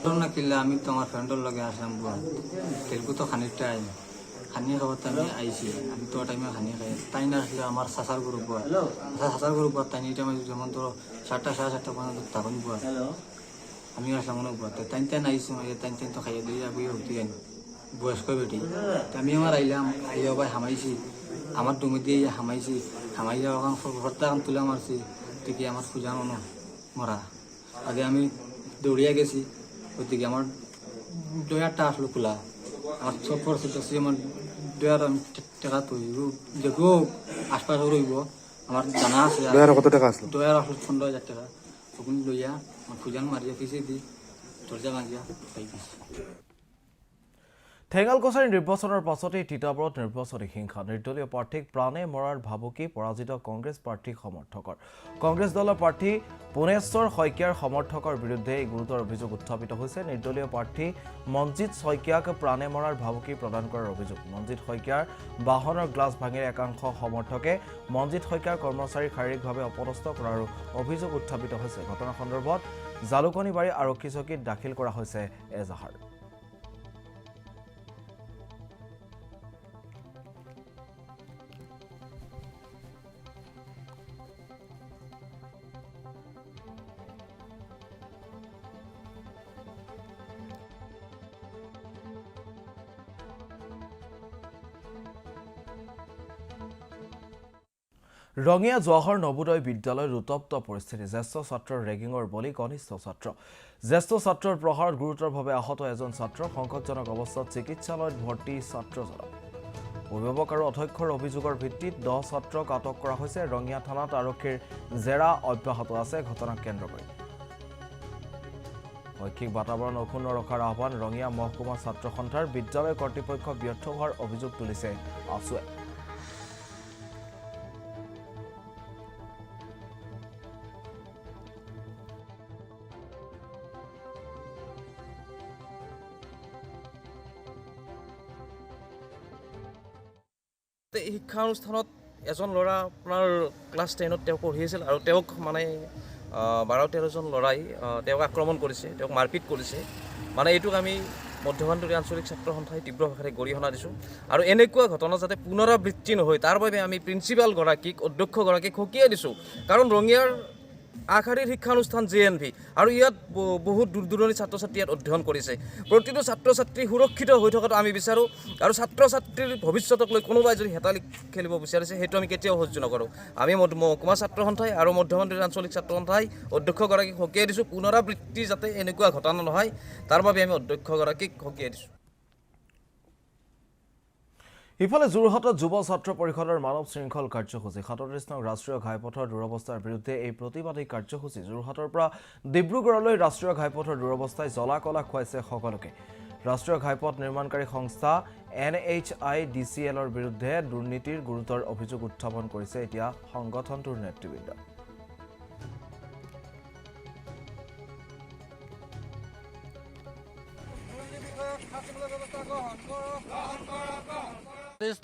ঘটনা কিনলে আমি তো আমার ফ্রেন্ডের লগে আসলাম বুয়া তেলকু তো খানিকটা খানিয়ে খাবার টাইমে আইছি আমি তো টাইমে খানিয়ে খাই তাই না আসলে আমার সাসার গ্রুপ বুয়া সাসার গ্রুপ বুয়া তাই টাইমে যেমন ধরো 7টা 7:30 পর্যন্ত তখন বুয়া আমি আসলাম মনে বুয়া তাই আইসি তাই তো খাইয়ে দিয়ে বই হতে জানি বয়স্ক বেটি আমি আমার আইলাম আইয়া ভাই হামাইছি আমার ডুমি দিয়ে হামাইছি হামাইয়া ওখান ঘরটা এখন তুলে মারছি ওদিকে আমার পূজা মনো মরা আগে আমি দৌড়িয়া গেছি ওদিকে আমার ডয়ারটা আসলো খোলা আমার সব পরিস্থিতি আছে আমার ডয়ার আমি টাকা তৈরি দেখো আশপাশে রইব আমার জানা আছে কত টাকা আসলো ডয়ার আসলো 15,000 টাকা ওখানে লইয়া আমার পূজান মারিয়া পিছিয়ে দি দরজা ভাঙিয়া পাই গেছি। ঠেঙালকছাৰী নিৰ্বাচনৰ পাছতেই তিতাবৰত নিৰ্বাচনী হিংসা নিৰ্দলীয় প্ৰাৰ্থীক প্ৰাণে মৰাৰ ভাবুকি পৰাজিত কংগ্ৰেছ প্ৰাৰ্থীৰ সমৰ্থকৰ কংগ্ৰেছ দলৰ প্ৰাৰ্থী পুনেশ্বৰ শইকীয়াৰ সমৰ্থকৰ বিৰুদ্ধে গুৰুতৰ অভিযোগ উত্থাপিত হৈছে নিৰ্দলীয় প্ৰাৰ্থী মনজিত শইকীয়াক প্ৰাণে মৰাৰ ভাবুকি প্ৰদান কৰাৰ অভিযোগ মনজিত শইকীয়াৰ বাহনৰ গ্লাছ ভাঙিৰে একাংশ সমৰ্থকে মনজিত শইকীয়াৰ কৰ্মচাৰীক শাৰীৰিকভাৱে অপদস্থ কৰাৰ অভিযোগ উত্থাপিত হৈছে ঘটনা সন্দৰ্ভত জালুকনীবাৰী আৰক্ষী চকীত দাখিল কৰা হৈছে এজাহাৰ। ৰঙিয়া জৱাহৰ নবোদয় বিদ্যালয়ৰ উত্তপ্ত পৰিস্থিতি জ্যেষ্ঠ ছাত্ৰৰ ৰেগিঙৰ বলি কনিষ্ঠ ছাত্ৰ জ্যেষ্ঠ ছাত্ৰৰ প্ৰহাৰত গুৰুতৰভাৱে আহত এজন ছাত্ৰ সংকটজনক অৱস্থাত চিকিৎসালয়ত ভৰ্তি ছাত্ৰজন অভিভাৱক আৰু অধ্যক্ষৰ অভিযোগৰ ভিত্তিত 10 ছাত্ৰক আটক কৰা হৈছে ৰঙিয়া থানাত আৰক্ষীৰ জেৰা অব্যাহত আছে ঘটনাক কেন্দ্ৰ কৰি শৈক্ষিক বাতাবৰণ অক্ষুণ্ণ ৰখাৰ আহ্বান ৰঙিয়া মহকুমা ছাত্ৰ সন্থাৰ বিদ্যালয় কৰ্তৃপক্ষ ব্যৰ্থ হোৱাৰ অভিযোগ তুলিছে আছুৱে শিক্ষানুষ্ঠানত এজন ল'ৰা আপোনাৰ ক্লাছ 10ত তেওঁ পঢ়ি আছিল আৰু তেওঁক মানে 12-13জন ল'ৰাই তেওঁক আক্ৰমণ কৰিছে তেওঁক মাৰপিট কৰিছে মানে এইটোক আমি মধ্যবান্তৰী আঞ্চলিক ছাত্ৰ সন্থাই তীব্ৰ ভাষাৰে গৰিহণা দিছোঁ আৰু এনেকুৱা ঘটনা যাতে পুনৰাবৃত্তি নহয় তাৰ বাবে আমি প্ৰিন্সিপালগৰাকীক অধ্যক্ষগৰাকীক সকীয়াই দিছোঁ কাৰণ ৰঙিয়াৰ আশাৰীৰ শিক্ষানুষ্ঠান JNV আৰু ইয়াত বহুত দূৰ দূৰণি ছাত্ৰ ছাত্ৰী ইয়াত অধ্যয়ন কৰিছে প্ৰতিটো ছাত্ৰ ছাত্ৰী সুৰক্ষিত হৈ থকাটো আমি বিচাৰোঁ আৰু ছাত্ৰ ছাত্ৰীৰ ভৱিষ্যতক লৈ কোনোবাই যদি হেতালি খেলিব বিচাৰিছে সেইটো আমি কেতিয়াও সহ্য নকৰোঁ আমি মহকুমা ছাত্ৰ সন্থাই আৰু মধ্যমন্ত্ৰী আঞ্চলিক ছাত্ৰ সন্থাই অধ্যক্ষগৰাকীক সকীয়াই দিছোঁ পুনৰাবৃত্তি যাতে এনেকুৱা ঘটনা নহয় তাৰ বাবে আমি অধ্যক্ষগৰাকীক সকীয়াই দিছোঁ। ইফালে যোৰহাটত যুৱ ছাত্ৰ পৰিষদৰ মানৱ শৃংখল কাৰ্যসূচী 37 নং ৰাষ্ট্ৰীয় ঘাইপথৰ দুৰৱস্থাৰ বিৰুদ্ধে এই প্ৰতিবাদী কাৰ্যসূচী যোৰহাটৰ পৰা ডিব্ৰুগড়লৈ ৰাষ্ট্ৰীয় ঘাইপথৰ দুৰৱস্থাই জ্বলা কলা খুৱাইছে সকলোকে ৰাষ্ট্ৰীয় ঘাইপথ নিৰ্মাণকাৰী সংস্থা NHIDCLৰ বিৰুদ্ধে দুৰ্নীতিৰ গুৰুতৰ অভিযোগ উত্থাপন কৰিছে এতিয়া সংগঠনটোৰ নেতৃবৃন্দ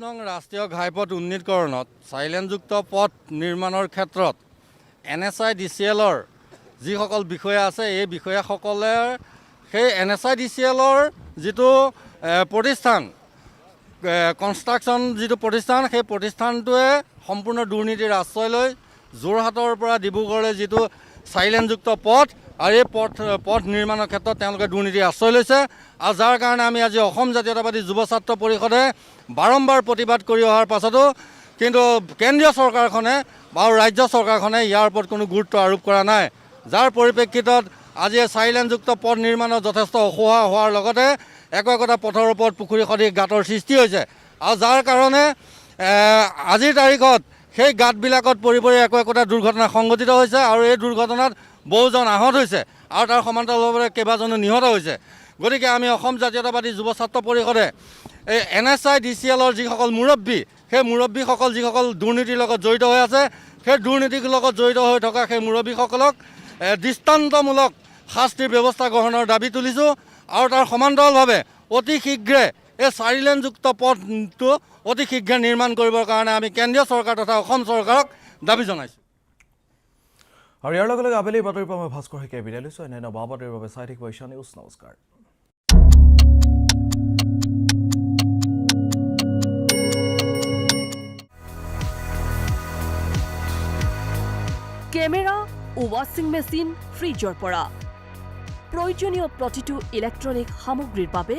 নং ৰাষ্ট্ৰীয় ঘাইপথ উন্নীতকৰণত চাইলেনযুক্ত পথ নিৰ্মাণৰ ক্ষেত্ৰত NHIDCLৰ যিসকল বিষয়া আছে এই বিষয়াসকলে সেই NHIDCLৰ যিটো প্ৰতিষ্ঠান কনষ্ট্ৰাকশ্যন যিটো প্ৰতিষ্ঠান সেই প্ৰতিষ্ঠানটোৱে সম্পূৰ্ণ দুৰ্নীতিৰ আশ্ৰয় লৈ যোৰহাটৰ পৰা ডিব্ৰুগড়লৈ যিটো চাইলেনযুক্ত পথ আৰু এই পথ নিৰ্মাণৰ ক্ষেত্ৰত তেওঁলোকে দুৰ্নীতিৰ আশ্ৰয় লৈছে আৰু যাৰ কাৰণে আমি আজি অসম জাতীয়তাবাদী যুৱ ছাত্ৰ পৰিষদে বাৰম্বাৰ প্ৰতিবাদ কৰি অহাৰ পাছতো কিন্তু কেন্দ্ৰীয় চৰকাৰখনে বা ৰাজ্য চৰকাৰখনে ইয়াৰ ওপৰত কোনো গুৰুত্ব আৰোপ কৰা নাই যাৰ পৰিপ্ৰেক্ষিতত আজি চাইলেনযুক্ত পথ নিৰ্মাণত যথেষ্ট অসুবিধা হোৱাৰ লগতে একো একোটা পথৰ ওপৰত পুখুৰী সদৃশ গাঁতৰ সৃষ্টি হৈছে আৰু যাৰ কাৰণে আজিৰ তাৰিখত সেই গাঁতবিলাকত পৰি পৰি একোটা দুৰ্ঘটনা সংঘটিত হৈছে আৰু এই দুৰ্ঘটনাত বহুজন আহত হৈছে আৰু তাৰ সমান্তৰালভাৱে কেইবাজনো নিহত হৈছে। গতিকে আমি অসম জাতীয়তাবাদী যুৱ ছাত্ৰ পৰিষদে এই NSI DCLৰ যিসকল মুৰব্বী, সেই মুৰব্বীসকল যিসকল দুৰ্নীতিৰ লগত জড়িত হৈ আছে, সেই দুৰ্নীতিৰ লগত জড়িত হৈ থকা সেই মুৰব্বীসকলক দৃষ্টান্তমূলক শাস্তিৰ ব্যৱস্থা গ্ৰহণৰ দাবী তুলিছোঁ আৰু তাৰ সমান্তৰালভাৱে অতি শীঘ্ৰে এই 4 লেনযুক্ত পথটো অতি শীঘ্ৰে নিৰ্মাণ কৰিবৰ কাৰণে আমি কেন্দ্ৰীয় চৰকাৰ তথা অসম চৰকাৰক দাবী জনাইছোঁ। আৰু ইয়াৰ লগে লগে আবেলিৰ বাতৰিৰ পৰা মই ভাস্কৰ শইকীয়াই বিদায় লৈছোঁ। এনে বাতৰিৰ বাবে চাই থাকিব ঈশান নিউজ। নমস্কাৰ। কেমেৰা, ৱাশ্বিং মেচিন, ফ্ৰিজৰ পৰা প্ৰয়োজনীয় প্ৰতিটো ইলেক্ট্ৰনিক সামগ্ৰীৰ বাবে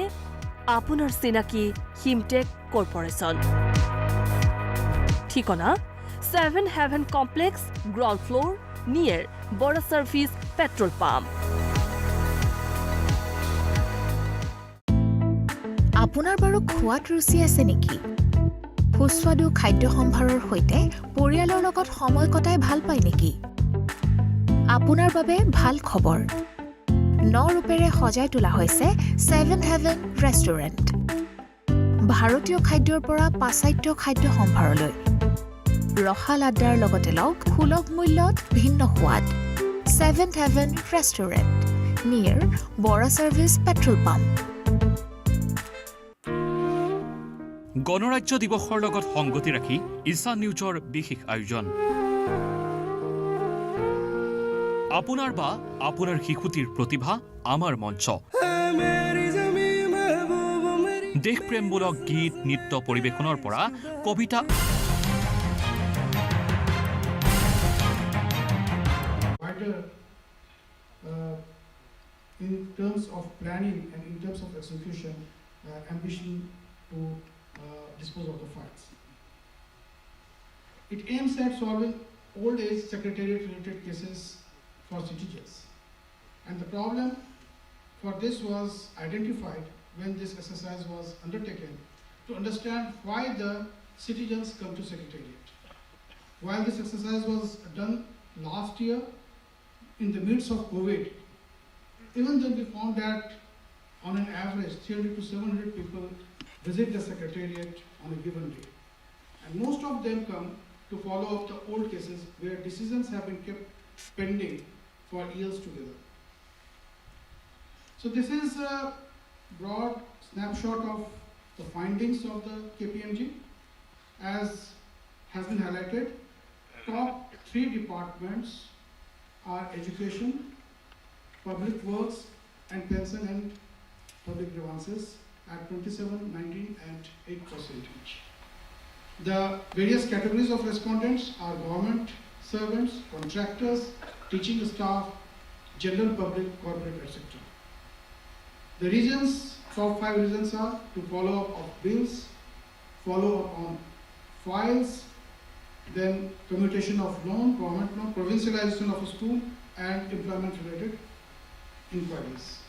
আপোনাৰ চিনাকি হিমটেক কৰ্পৰেশ্যন। ঠিকনা 7 Heaven complex, ground floor, near বড়া চাৰ্ভিচ পেট্ৰল পাম্প। আপোনাৰ বাৰু খোৱাত ৰুচি আছে নেকি? সুস্বাদু খাদ্য সম্ভাৰৰ সৈতে পৰিয়ালৰ লগত সময় কটাই ভাল পায় নেকি? আপোনাৰ বাবে ভাল খবৰ। 9 ৰূপেৰে সজাই তোলা হৈছে 7 Heaven ৰেষ্টুৰেণ্ট। ভাৰতীয় খাদ্যৰ পৰা পাশ্চাত্য খাদ্য সম্ভাৰলৈ ৰসাল আড্ডাৰ লগতে লওক সুলভ মূল্যত ভিন্ন সোৱাদ। 7 Heaven ৰেষ্টুৰেণ্ট, নিয়েৰ বড়া চাৰ্ভিচ পেট্ৰল পাম্প। গণৰাজ্য দিৱসৰ লগত সংগতি ৰাখি ঈশান নিউজৰ বিশেষ আয়োজন। আপোনাৰ বা আপোনাৰ শিশুটিৰ প্ৰতিভা আমাৰ মঞ্চ। দেশপ্ৰেমমূলক গীত, নৃত্য পৰিৱেশনৰ পৰা কবিতা in terms of planning and in terms of execution, ambition to dispose of the files. It aims at solving old age secretariat related cases for citizens, and the problem for this was identified when this exercise was undertaken to understand why the citizens come to secretariat. While this exercise was done last year in the midst of COVID, even though we found that on an average 300 to 700 people visit the secretariat on a given day, and most of them come to follow up the old cases where decisions have been kept pending for years together. So this is a broad snapshot of the findings of the KPMG. As has been highlighted, top 3 departments are education, public works, and pension and public grievances at 27, 19, and 8% each. The various categories of respondents are government servants, contractors, teaching staff, general public, corporate, etc. The reasons, top 5 reasons are to follow up of bills, follow up on files, then commutation of loan, government loan, provincialization of a school, and employment related inquiries.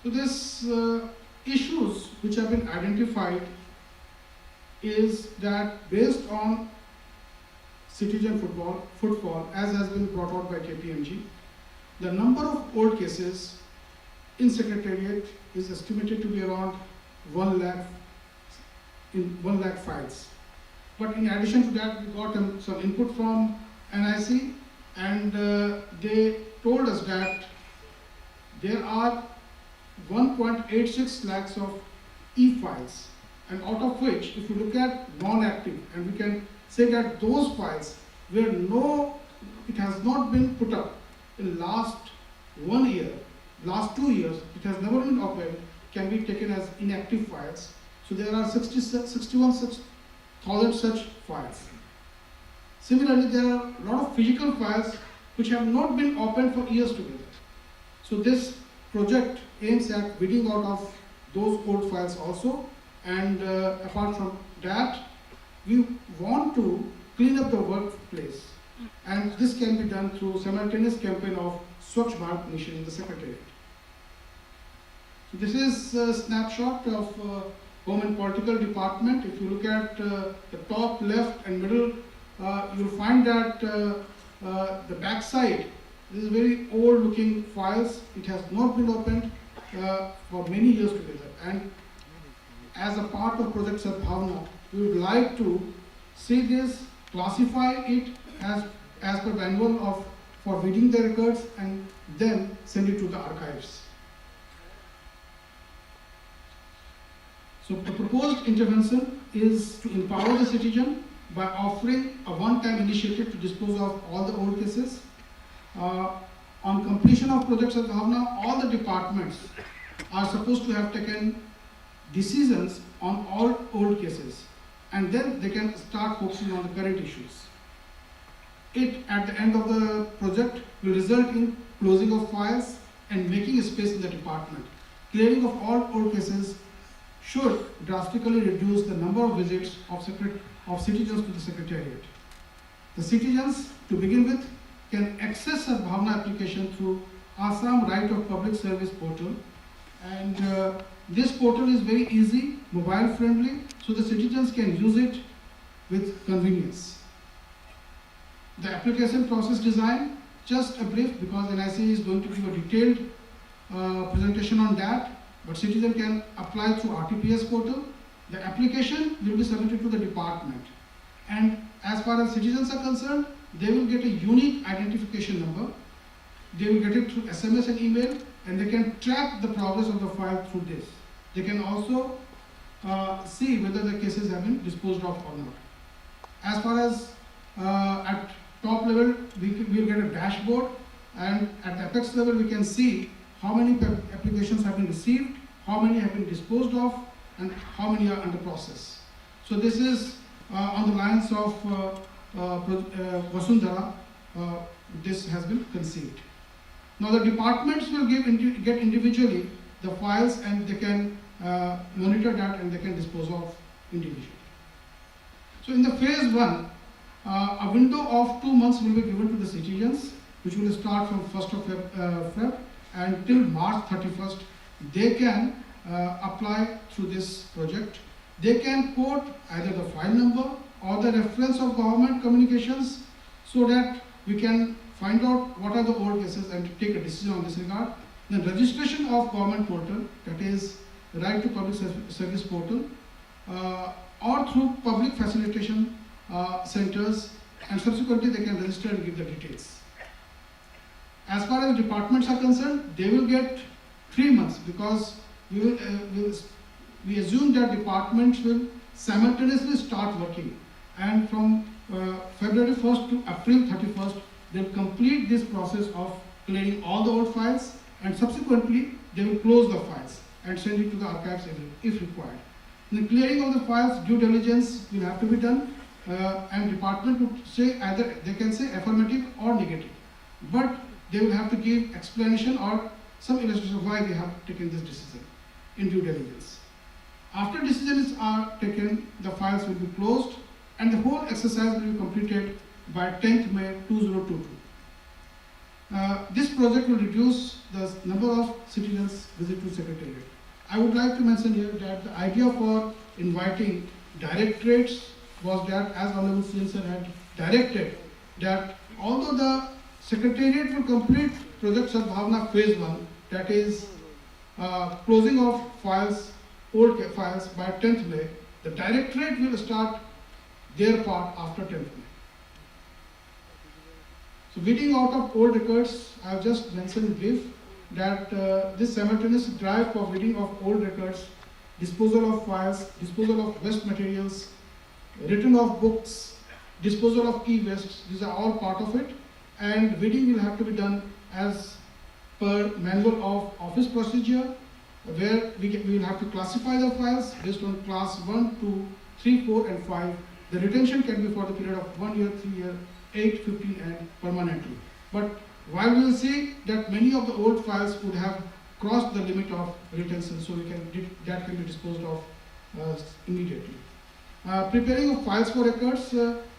So these issues which have been identified is that based on citizen footfall, as has been brought out by KPMG, the number of old cases in secretariat is estimated to be around 1 lakh files. But in addition to that, we got some input from NIC, and they told us that there are 1.86 lakhs of e-files, and out of which, if you look at non-active, and we can say that those files where it has not been put up in last 1 year, last 2 years, it has never been opened, can be taken as inactive files. So there are 61,000 such files. Similarly, there are a lot of physical files which have not been opened for years together. So this project aims at weeding out of those old files also, and apart from that, we want to clean up the workplace, and this can be done through simultaneous campaign of Swachh Bharat Mission in the Secretariat. So this is a snapshot of Home and Political Department. If you look at the top left and middle, you'll find that the back side, this is very old looking files. It has not been opened for many years together. And as a part of Project Sadbhavna, we would like to see this, classify it as per manual of for reading the records and then send it to the archives. So the proposed intervention is to empower the citizen by offering a one-time initiative to dispose of all the old cases. On completion of Project Sadbhavna, all the departments are supposed to have taken decisions on all old cases, and then they can start focusing on the current issues. It, at the end of the project, will result in closing of files and making a space in the department. Clearing of all old cases should drastically reduce the number of visits of citizens to the Secretariat. The citizens, to begin with, can access a Bhavna application through Assam Right of Public Service portal, and this portal is very easy, mobile friendly, so the citizens can use it with convenience. The application process design, just a brief, because NIC is going to give a detailed presentation on that, but citizen can apply through RTPS portal. The application will be submitted to the department, and as far as citizens are concerned, they will get a unique identification number. They will get it through SMS and email, and they can track the progress of the file through this. They can also see whether the cases have been disposed of or not. As far as at top level, we will get a dashboard, and at the apex level, we can see how many applications have been received, how many have been disposed of, and how many are under process. So this is on the lines of Vasundhara, this has been conceived. Now the departments will get individually the files, and they can monitor that, and they can dispose of individually. So in the phase 1, a window of 2 months will be given to the citizens, which will start from 1st of Feb and till March 31st. They can apply through this project. They can quote either the file number or the reference of government communications, so that we can find out what are the old cases and take a decision on this regard. Then registration of government portal, that is Right to Public Service portal, or through public facilitation centers, and subsequently they can register and give the details. As far as departments are concerned, they will get 3 months, because we assume that departments will simultaneously start working, and from February 1st to April 31st, they'll complete this process of clearing all the old files, and subsequently they will close the files and send it to the archives if required. In the clearing of the files, due diligence will have to be done, and department would say either they can say affirmative or negative, but they will have to give explanation or some illustration of why they have taken this decision in due diligence. After decisions are taken, the files will be closed, and the whole exercise will be completed by 10th May 2022. This project will reduce the number of citizens visit to Secretariat. I would like to mention here that the idea for inviting directorates was that, as Honorable CN sir had directed, that although the Secretariat will complete Project Sadbhavna phase 1, that is closing of files, old files by 10th May, the directorate will start their part after 10th May. So weeding out of old records, I have just mentioned in brief that this simultaneous drive for weeding of old records, disposal of files, disposal of waste materials, return of books, disposal of e-waste, these are all part of it, and weeding will have to be done as per manual of office procedure, where we will have to classify the files based on class 1, 2, 3, 4 and 5. The retention can be for the period of 1 year, 3 year, 8, 15 and permanently. But while we will see that many of the old files would have crossed the limit of retention, so that can be disposed of immediately. Preparing of files for records,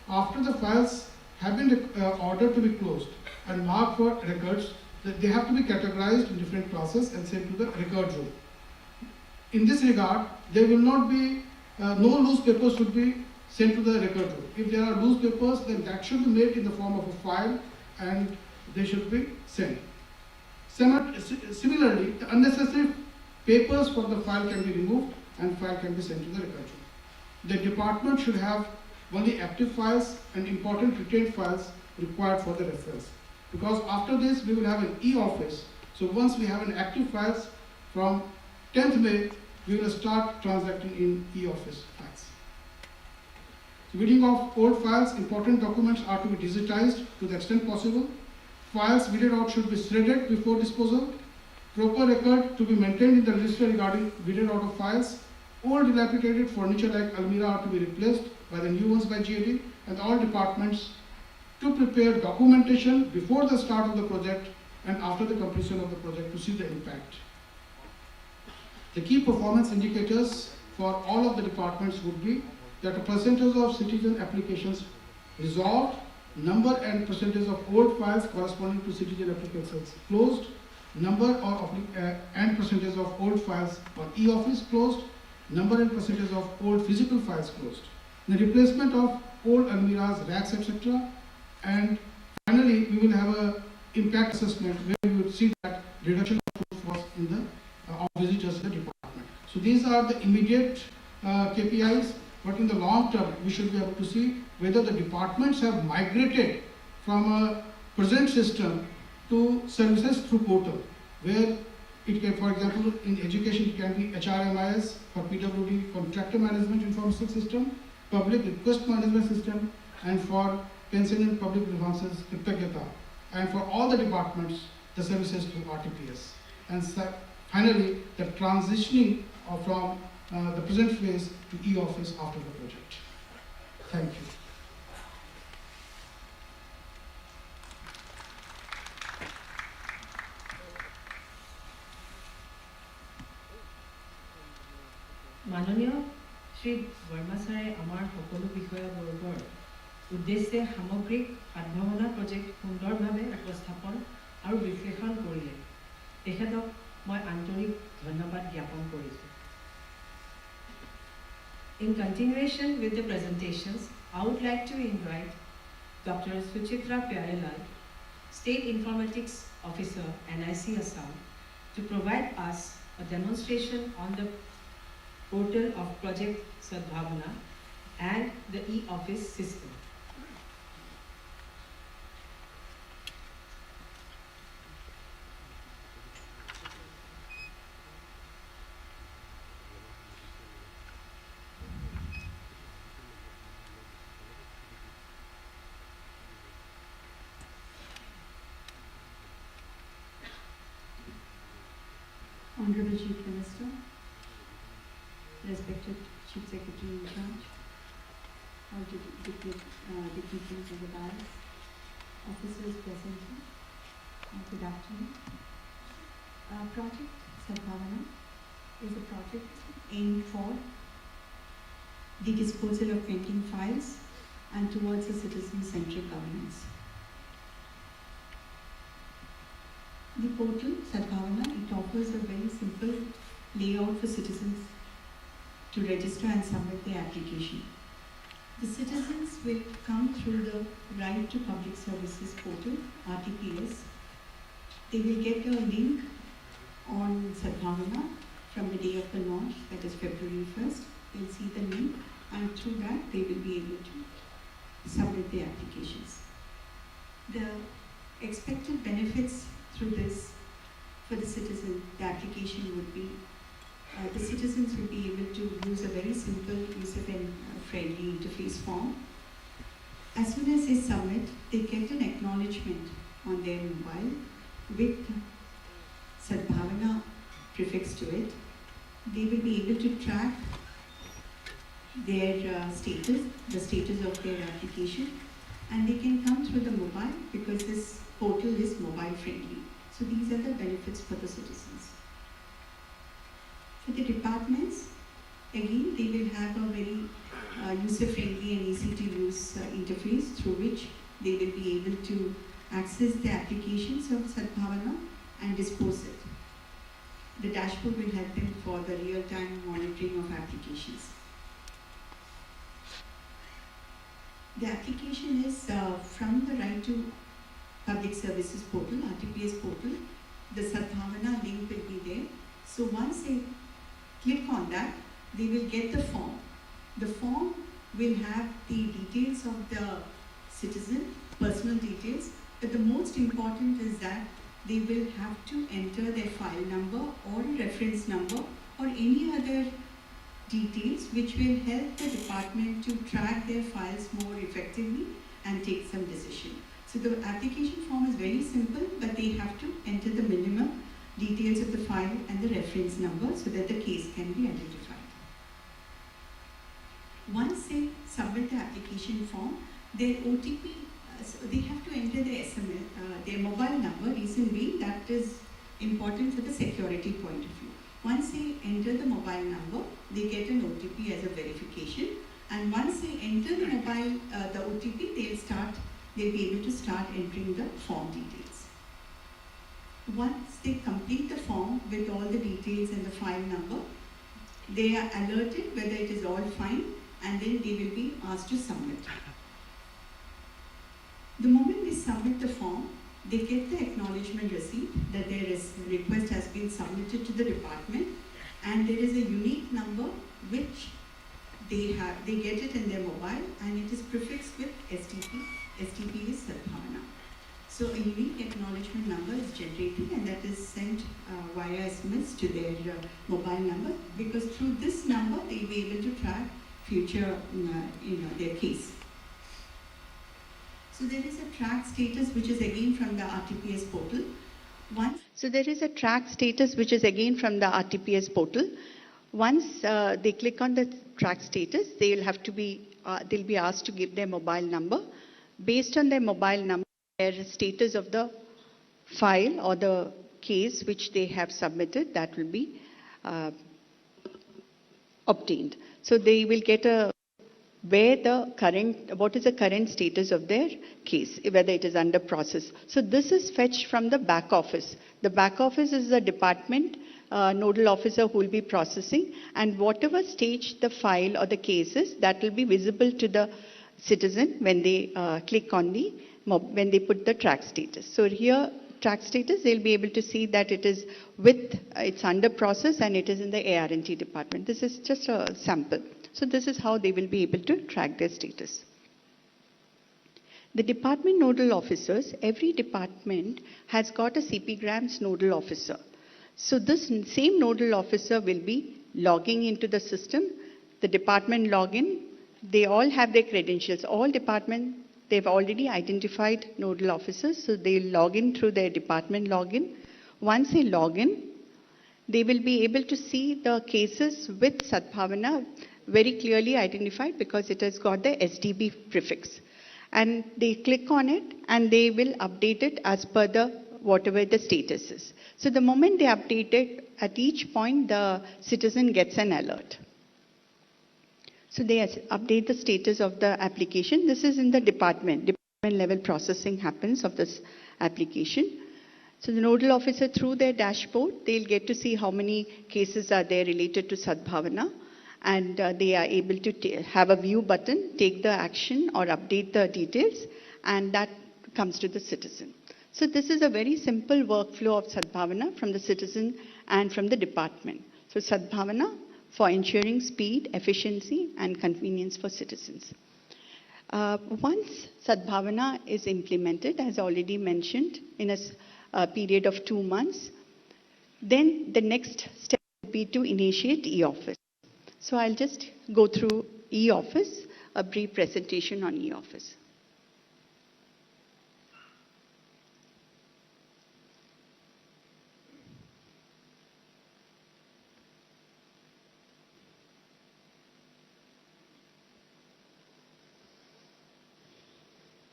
after the files have been ordered to be closed and marked for records, they have to be categorized in different classes and sent to the record room. in this regard, there will not be, no loose papers should be sent to the record room. If there are loose papers, then that should be made in the form of a file and they should be sent. Similarly, the unnecessary papers from the file can be removed and file can be sent to the record room. The department should have only active files and important retained files required for the reference. Because after this, we will have an e-office. So once we have an active files, from 10th May, we will start transacting in e-office files. Weeding off old files, important documents are to be digitized to the extent possible. Files weeded out should be shredded before disposal. Proper record to be maintained in the register regarding weeded out of files. Old dilapidated furniture like almirah are to be replaced by the new ones by GAD, and all departments to prepare documentation before the start of the project and after the completion of the project to see the impact. The key performance indicators for all of the departments would be that a percentage of citizen applications resolved, number and percentage of old files corresponding to citizen applications closed, number and percentage of old files on e-office closed, number and percentage of old physical files closed, the replacement of old almirahs, racks, etc. And finally, we will have a impact assessment where we will see that reduction of footfalls in the of visitors in the department. So these are the immediate KPIs, but in the long term, we should be able to see whether the departments have migrated from a present system to services through portal, where it can, for example, in education, it can be HRMIS, for PWD, contractor management information system, public request management system, and for pension and public grievances, Kritajnata, and for all the departments, the services through RTPS. And finally, the transitioning from the present phase to e-office after the project. Thank you. মাননীয় শ্ৰী বৰ্মা ছাৰে আমাৰ সকলো বিষয়বৰ্গৰ উদ্দেশ্যে সামগ্ৰিক সাতভাৱনা project সুন্দৰভাৱে উপস্থাপন আৰু বিশ্লেষণ কৰিলে। তেখেতক মই আন্তৰিক ধন্যবাদ জ্ঞাপন কৰিছোঁ। In continuation with the presentations, I would like to invite Dr. Suchitra Pyarelal, State Informatics Officer, NIC Assam, to provide us a demonstration on the portal of Project Sadbhavana and the e-office system. Honorable Chief Minister, respected Chief Secretary in charge, all dignitaries of the dais, officers present here, good afternoon. Project Sadbhavana is a project aimed for the disposal of pending files and towards a citizen-centric governance. The portal Sadbhavana, it offers a very simple layout for citizens to register and submit their application. The citizens will come through the Right to Public Services portal, RTPS. They will get a link on Sadbhavana from the day of the launch, that is February 1st. They'll see the link, and through that they will be able to submit their applications. The expected benefits through this for the citizen, the application would be, the citizens will be able to use a very simple, user-friendly interface form. As soon as they submit, they get an acknowledgement on their mobile with Sadbhavana prefixed to it. They will be able to track their status, the status of their application, and they can come through the mobile because this portal is mobile friendly. So these are the benefits for the citizens. For the departments, again, they will have a very user-friendly and easy-to-use interface through which they will be able to access the applications of Sadbhavana and dispose it. The dashboard will help them for the real-time monitoring of applications. The application is from the Right to Public Services portal, RTPS portal. The Sadbhavana link will be there. So once they click on that, they will get the form. The form will have the details of the citizen, personal details, but the most important is that they will have to enter their file number or a reference number or any other details which will help the department to track their files more effectively and take some decision. So the application form is very simple, but they have to enter the minimum details of the file and the reference number so that the case can be identified. Once they submit the application form, their OTP, so they have to enter their SMS, their mobile number, reason being that is important for the security point of view. Once they enter the mobile number, they get an OTP as a verification, and once they enter the mobile, the OTP, they'll be able to start entering the form details. Once they complete the form with all the details and the file number, they are alerted whether it is all fine, and then they will be asked to submit. The moment they submit the form, they get the acknowledgement receipt that their request has been submitted to the department, and there is a unique number which they get it in their mobile, and it is prefixed with STP. STP is Sadbhavana. So a unique acknowledgement number is generated, and that is sent via SMS to their mobile number, because through this number they will be able to track future, their case. So there is a track status which is again from the RTPS portal. Once they click on the track status, they'll be asked to give their mobile number. Based on their mobile number, their status of the file or the case which they have submitted, that will be obtained. So they will get what is the current status of their case, whether it is under process. So this is fetched from the back office. The back office is the department nodal officer who will be processing, and whatever stage the file or the case is, that will be visible to the citizen when they click on when they put the track status. So here, track status, they'll be able to see that it's under process and it is in the AR&T department. This is just a sample. So this is how they will be able to track their status. The department nodal officers, every department has got a CP Grams nodal officer. So this same nodal officer will be logging into the system, the department login. They all have their credentials. All departments, they've already identified nodal officers, so they'll log in through their department login. Once they log in, they will be able to see the cases with Sadbhavana very clearly identified because it has got the SDB prefix. And they click on it and they will update it as per whatever the status is. So the moment they update it, at each point the citizen gets an alert. So they update the status of the application. This is in the department level processing happens of this application. So the nodal officer, through their dashboard, they'll get to see how many cases are there related to Sadbhavana, and they are able to have a view button, take the action or update the details, and that comes to the citizen. So this is a very simple workflow of Sadbhavana from the citizen and from the department. So Sadbhavana for ensuring speed, efficiency, and convenience for citizens. Once Sadbhavana is implemented, as already mentioned, in a period of 2 months, then the next step would be to initiate e-office. So I'll just go through e-office, a brief presentation on e-office.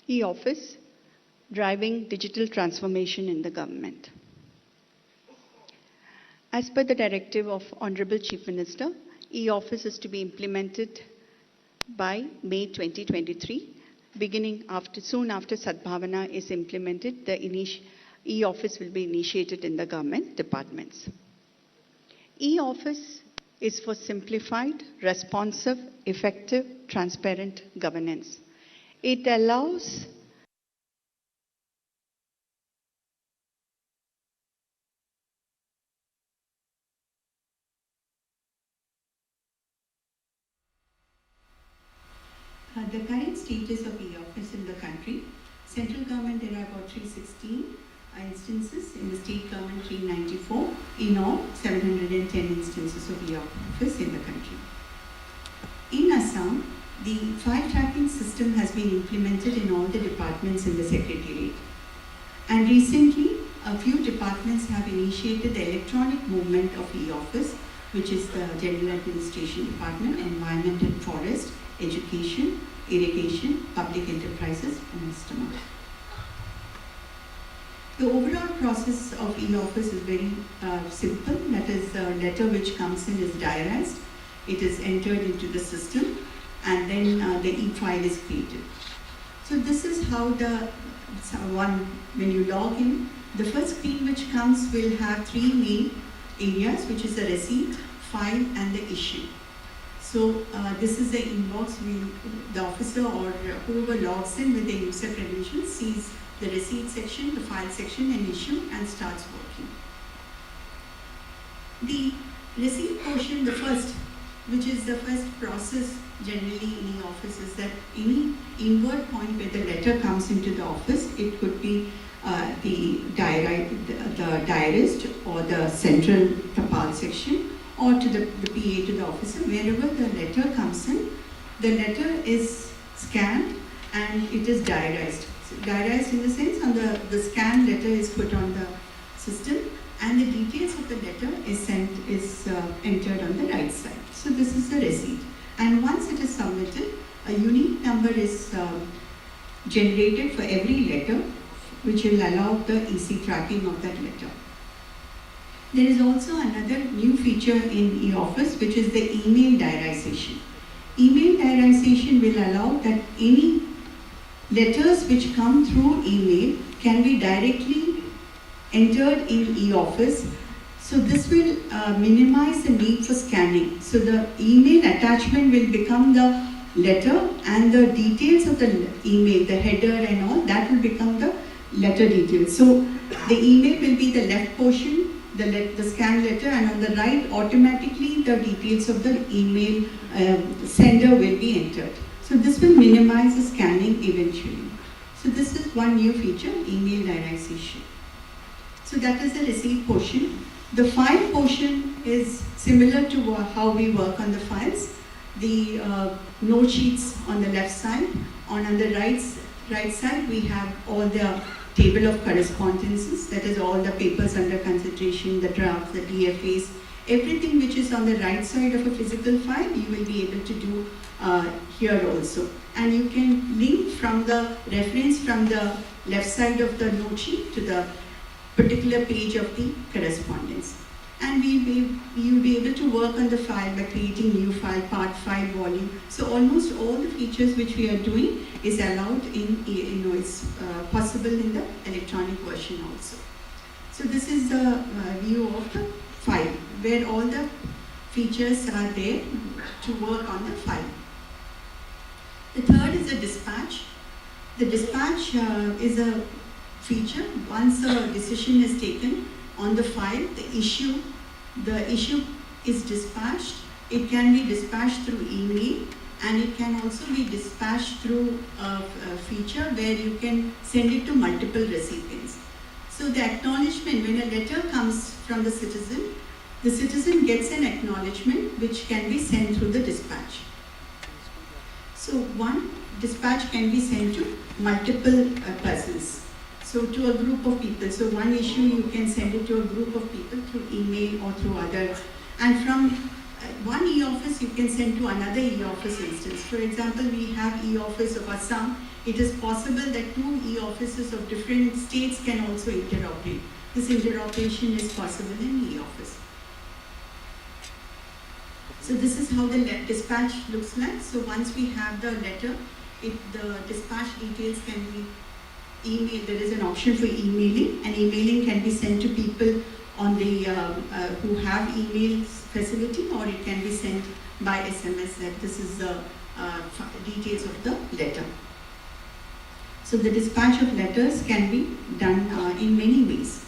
E-office, driving digital transformation in the government. As per the directive of Honorable Chief Minister, e-office is to be implemented by May 2023. Soon after Sadbhavana is implemented, the e-office will be initiated in the government departments. E-Office is for simplified, responsive, effective, transparent governance. It allows the current status of e-office in the country. Central government, there are about 316 instances, in the state government 394, in all 710 instances of e-office in the country. In Assam, the file tracking system has been implemented in all the departments in the Secretariat. And recently, a few departments have initiated the electronic movement of e-office, which is the General Administration Department, Environment and Forest, Education, Irrigation, Public Enterprises, and Estimate. The overall process of e-office is very simple. That is, the letter which comes in is diarized. It is entered into the system, and then the e-file is created. So this is how when you log in, the first screen which comes will have three main areas, which is the receipt, file, and the issue. So this is the inbox. The officer or whoever logs in with the user credentials sees the receipt section, the file section, and issue, and starts working. The receipt portion, the first, which is the first process generally in the office, is that any inward point where the letter comes into the office, it could be the diarist or the central tapal section, or to the PA to the officer. Wherever the letter comes in, the letter is scanned and it is diarized. So diarized in the sense, on the scanned letter is put on the system, and the details of the letter is entered on the right side. So this is the receipt. And once it is submitted, a unique number is generated for every letter, which will allow the easy tracking of that letter. There is also another new feature in e-office, which is the email diarization. Email diarization will allow that any letters which come through email can be directly entered in e-office. So this will minimize the need for scanning. So the email attachment will become the letter, and the details of the email, the header and all, that will become the letter details. So the email will be the left portion, the scanned letter, and on the right, automatically the details of the email sender will be entered. So this will minimize the scanning eventually. So this is one new feature, email diarization. So that is the receipt portion. The file portion is similar to how we work on the files. The note sheets on the left side. On the right side, we have all the table of correspondences, that is all the papers under consideration, the drafts, the DFAs, everything which is on the right side of a physical file, you will be able to do here also. And you can link from the reference from the left side of the note sheet to the particular page of the correspondence. And you'll be able to work on the file by creating new file, part file, volume. So almost all the features which we are doing is allowed in, it's possible in the electronic version also. So this is the view of the file, where all the features are there to work on the file. The third is the dispatch. The dispatch is a feature. Once a decision is taken on the file, the issue is dispatched. It can be dispatched through email, and it can also be dispatched through a feature where you can send it to multiple recipients. So the acknowledgement, when a letter comes from the citizen gets an acknowledgement which can be sent through the dispatch. So one dispatch can be sent to multiple persons. So to a group of people. So one issue you can send it to a group of people through email or through others. And from one e-office you can send to another e-office instance. For example, we have e-office of Assam. It is possible that two e-offices of different states can also interoperate. This interoperation is possible in e-office. So this is how the dispatch looks like. So once we have the letter, the dispatch details can be email. There is an option for emailing, and emailing can be sent to people on the who have email facility, or it can be sent by SMS that this is the details of the letter. So the dispatch of letters can be done in many ways.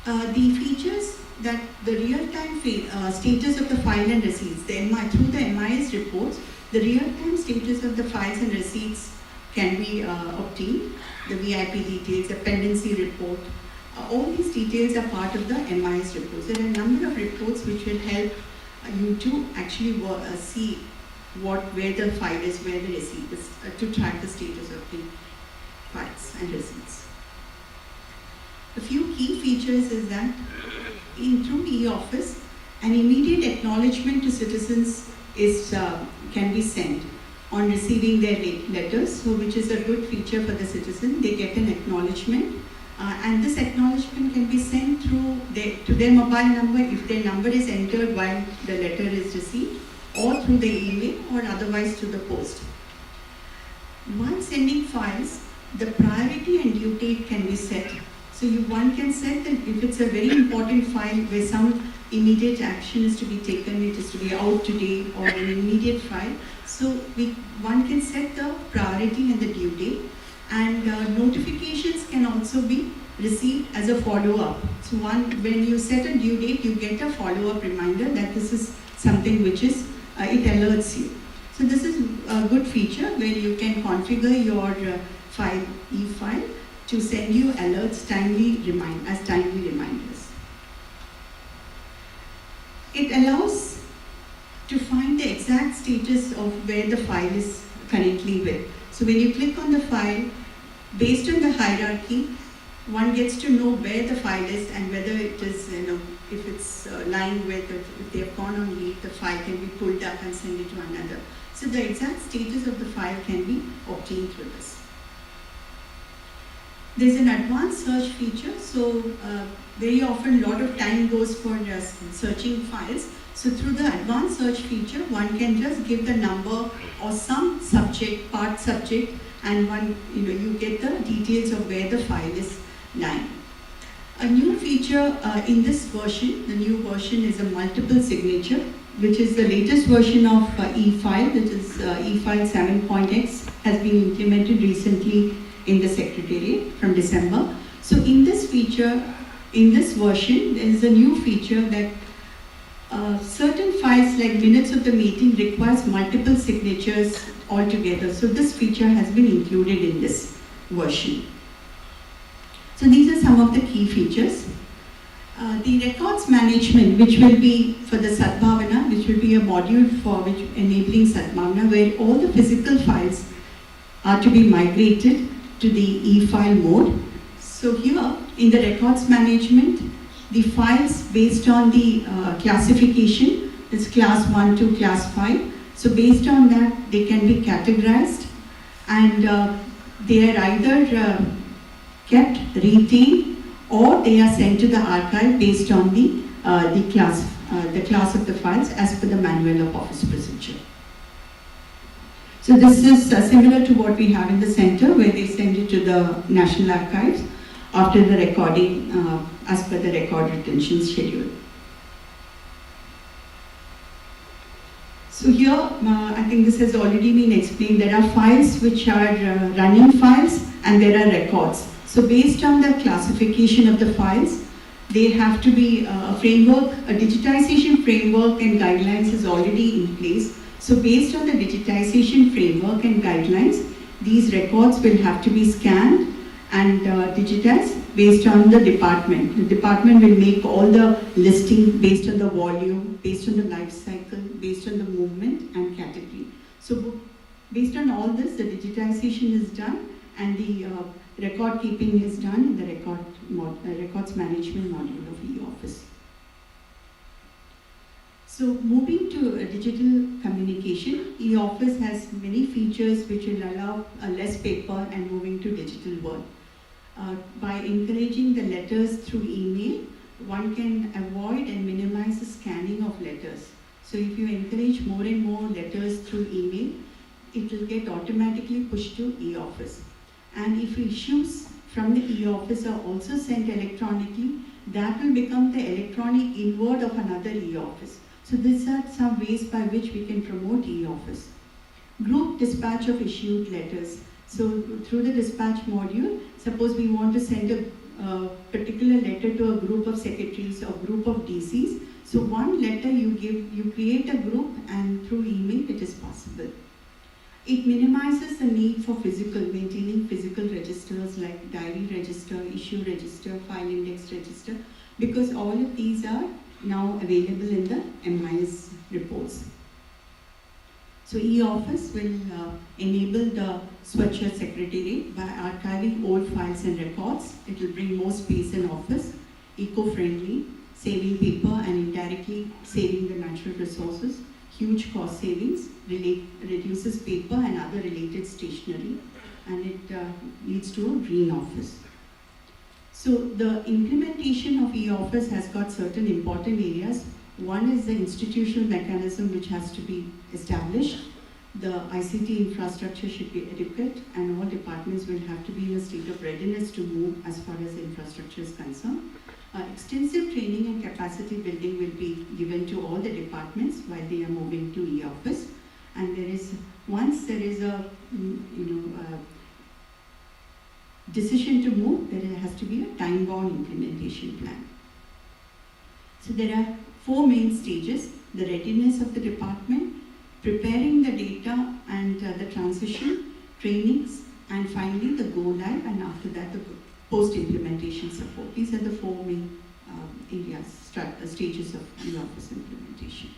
The features that the real-time status of the file and receipts, through the MIS reports, the real-time status of the files and receipts can be obtained. The VIP details, the pendency report, all these details are part of the MIS reports. There are a number of reports which will help you to actually see where the file is, where the receipt is, to track the status of the files and receipts. A few key features is that through e-office, an immediate acknowledgement to citizens can be sent on receiving their letters, so which is a good feature for the citizen. They get an acknowledgement, and this acknowledgement can be sent to their mobile number if their number is entered while the letter is received, or through the email, or otherwise through the post. While sending files, the priority and due date can be set. So one can set that if it's a very important file where some immediate action is to be taken, it is to be out today, or an immediate file. So one can set the priority and the due date, and notifications can also be received as a follow-up. So when you set a due date, you get a follow-up reminder that this is something which is, it alerts you. So this is a good feature where you can configure your e-file to send you alerts timely reminders. It allows to find the exact status of where the file is currently with. So when you click on the file, based on the hierarchy, one gets to know where the file is and whether it is, if it's lying with, if they have gone on leave, the file can be pulled up and sent it to another. So the exact status of the file can be obtained through this. There's an advanced search feature, so very often a lot of time goes for searching files. So through the advanced search feature, one can just give the number or some subject, part subject, and you get the details of where the file is lying. A new feature in this version, the new version is a multiple signature, which is the latest version of e-file, which is e-file 7.x, has been implemented recently in the Secretariat from December. So in this feature, in this version, there is a new feature that certain files like minutes of the meeting requires multiple signatures altogether. So this feature has been included in this version. So these are some of the key features. The records management, which will be for the Sadbhavana, which will be a module for enabling Sadbhavana, where all the physical files are to be migrated to the e-file mode. So here in the records management, the files based on the classification, it's class 1 to class 5. So based on that, they can be categorized, and they are either kept, retained, or they are sent to the archive based on the class of the files as per the manual of office procedure. So this is similar to what we have in the center, where they send it to the National Archives after the recording as per the record retention schedule. So here, I think this has already been explained. There are files which are running files, and there are records. So based on the classification of the files, they have to be a framework, a digitization framework and guidelines is already in place. So based on the digitization framework and guidelines, these records will have to be scanned and digitized based on the department. The department will make all the listing based on the volume, based on the life cycle, based on the movement and category. So based on all this, the digitization is done and the record keeping is done in the records management module of e-office. So moving to digital communication, e-office has many features which will allow less paper and moving to digital world. By encouraging the letters through email, one can avoid and minimize the scanning of letters. So if you encourage more and more letters through email, it will get automatically pushed to e-office. And if issues from the e-office are also sent electronically, that will become the electronic inward of another e-office. So these are some ways by which we can promote e-office. Group dispatch of issued letters. So through the dispatch module, suppose we want to send a particular letter to a group of secretaries or group of DCs. So one letter you create a group, and through email it is possible. It minimizes the need for maintaining physical registers like diary register, issue register, file index register, because all of these are now available in the MIS reports. So e-office will enable the Swachha Secretariat by archiving old files and records. It will bring more space in office, eco-friendly, saving paper and indirectly saving the natural resources, huge cost savings, reduces paper and other related stationery, and it leads to a green office. So the implementation of e-office has got certain important areas. One is the institutional mechanism which has to be established. The ICT infrastructure should be adequate, and all departments will have to be in a state of readiness to move as far as the infrastructure is concerned. Extensive training and capacity building will be given to all the departments while they are moving to e-office. And once there is a decision to move, there has to be a time-bound implementation plan. So there are 4 main stages: the readiness of the department, preparing the data and the transition, trainings, and finally the go live, and after that the post-implementation support. These are the 4 main stages of e-office implementation.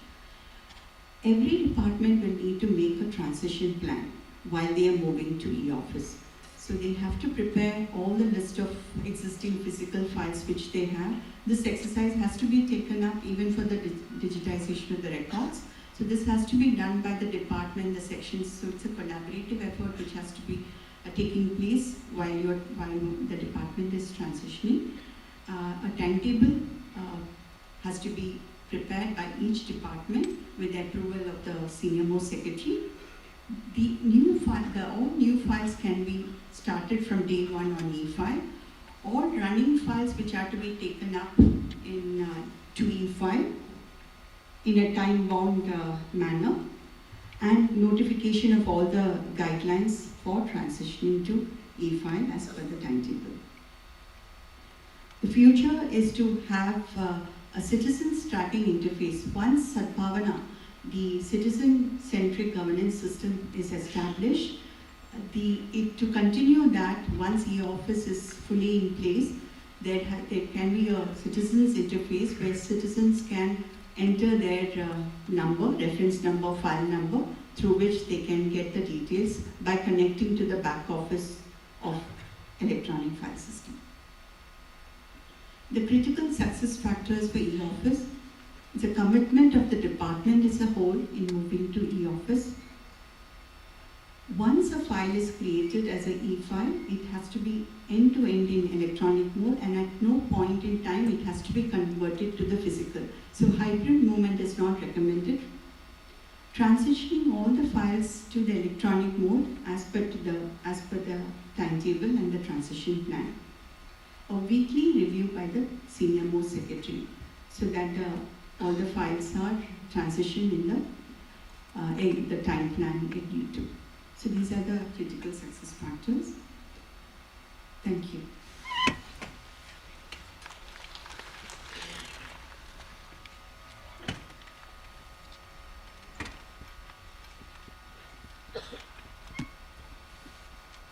Every department will need to make a transition plan while they are moving to e-office. So they have to prepare all the list of existing physical files which they have. This exercise has to be taken up even for the digitization of the records. So this has to be done by the department, the sections. So it's a collaborative effort which has to be taking place while the department is transitioning. A timetable has to be prepared by each department with the approval of the senior most secretary. All new files can be started from day 1 on E5. All running files which are to be taken up to E5 in a time-bound manner, and notification of all the guidelines for transitioning to E5 as per the timetable. The future is to have a citizens tracking interface. Once Sadbhavana, the citizen-centric governance system, is established, to continue that, once e-office is fully in place, there can be a citizens interface where citizens can enter their reference number, file number, through which they can get the details by connecting to the back office of electronic file system. The critical success factors for e-office: the commitment of the department as a whole in moving to e-office. Once a file is created as an e-file, it has to be end-to-end in electronic mode, and at no point in time it has to be converted to the physical. So hybrid movement is not recommended. Transitioning all the files to the electronic mode as per the timetable and the transition plan. A weekly review by the senior most secretary, so that all the files are transitioned in the time plan agreed to. So these are the critical success factors. Thank you.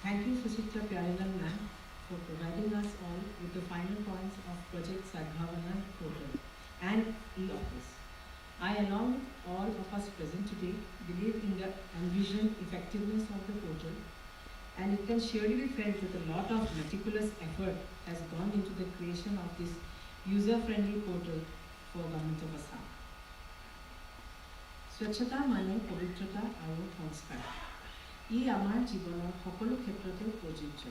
Thank you, Suchitra Pyarelal ma'am, for providing us all with the final points of Project Sadbhavana portal and e-office. I, along with all of us present today, believe in the envisioned effectiveness of the portal, and it can surely be felt that a lot of meticulous effort has gone into the creation of this user-friendly portal for Government of Assam. Swachhata mane pavitrata aru sanskar. ই আমাৰ জীৱনৰ সকলো ক্ষেত্ৰতে প্ৰযোজ্য।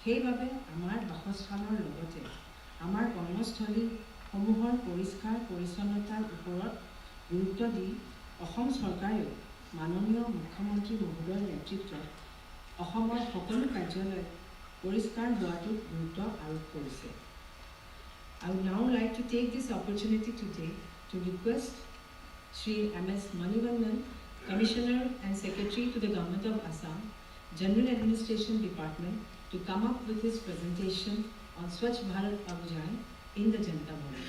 সেইবাবে আমাৰ বাসস্থানৰ লগতে আমাৰ কৰ্মস্থলীসমূহৰ পৰিষ্কাৰ পৰিচ্ছন্নতাৰ ওপৰত গুৰুত্ব দি অসম চৰকাৰেও মাননীয় মুখ্যমন্ত্ৰী মহোদয়ৰ নেতৃত্বত অসমৰ সকলো কাৰ্যালয় পৰিষ্কাৰ হোৱাটোত গুৰুত্ব আৰোপ কৰিছে। I would now like to take this opportunity today to request Shri M.S. Manivandan, Commissioner and Secretary to the Government of Assam, General Administration Department, to come up with his presentation on Swachh Bharat Abhiyan in the Janata Bhavan.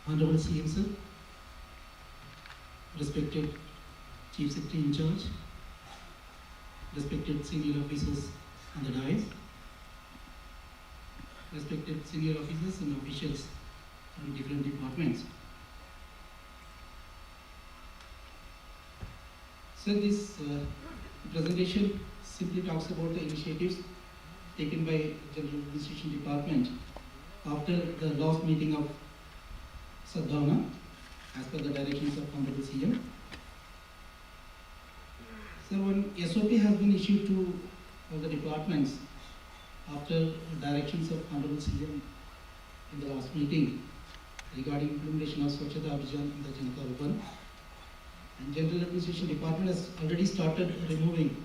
Honorable CM sir, respected Chief Secretary in charge, respected senior officers on the dais, respected senior officers and officials from different departments. So this presentation simply talks about the initiatives taken by General Administration Department after the last meeting of Sadhana, as per the directions of Honorable CM. So when SOP has been issued to all the departments after directions of Honorable CM in the last meeting regarding implementation of Swachhata Abhiyan in the Janata Bhavan, and General Administration Department has already started removing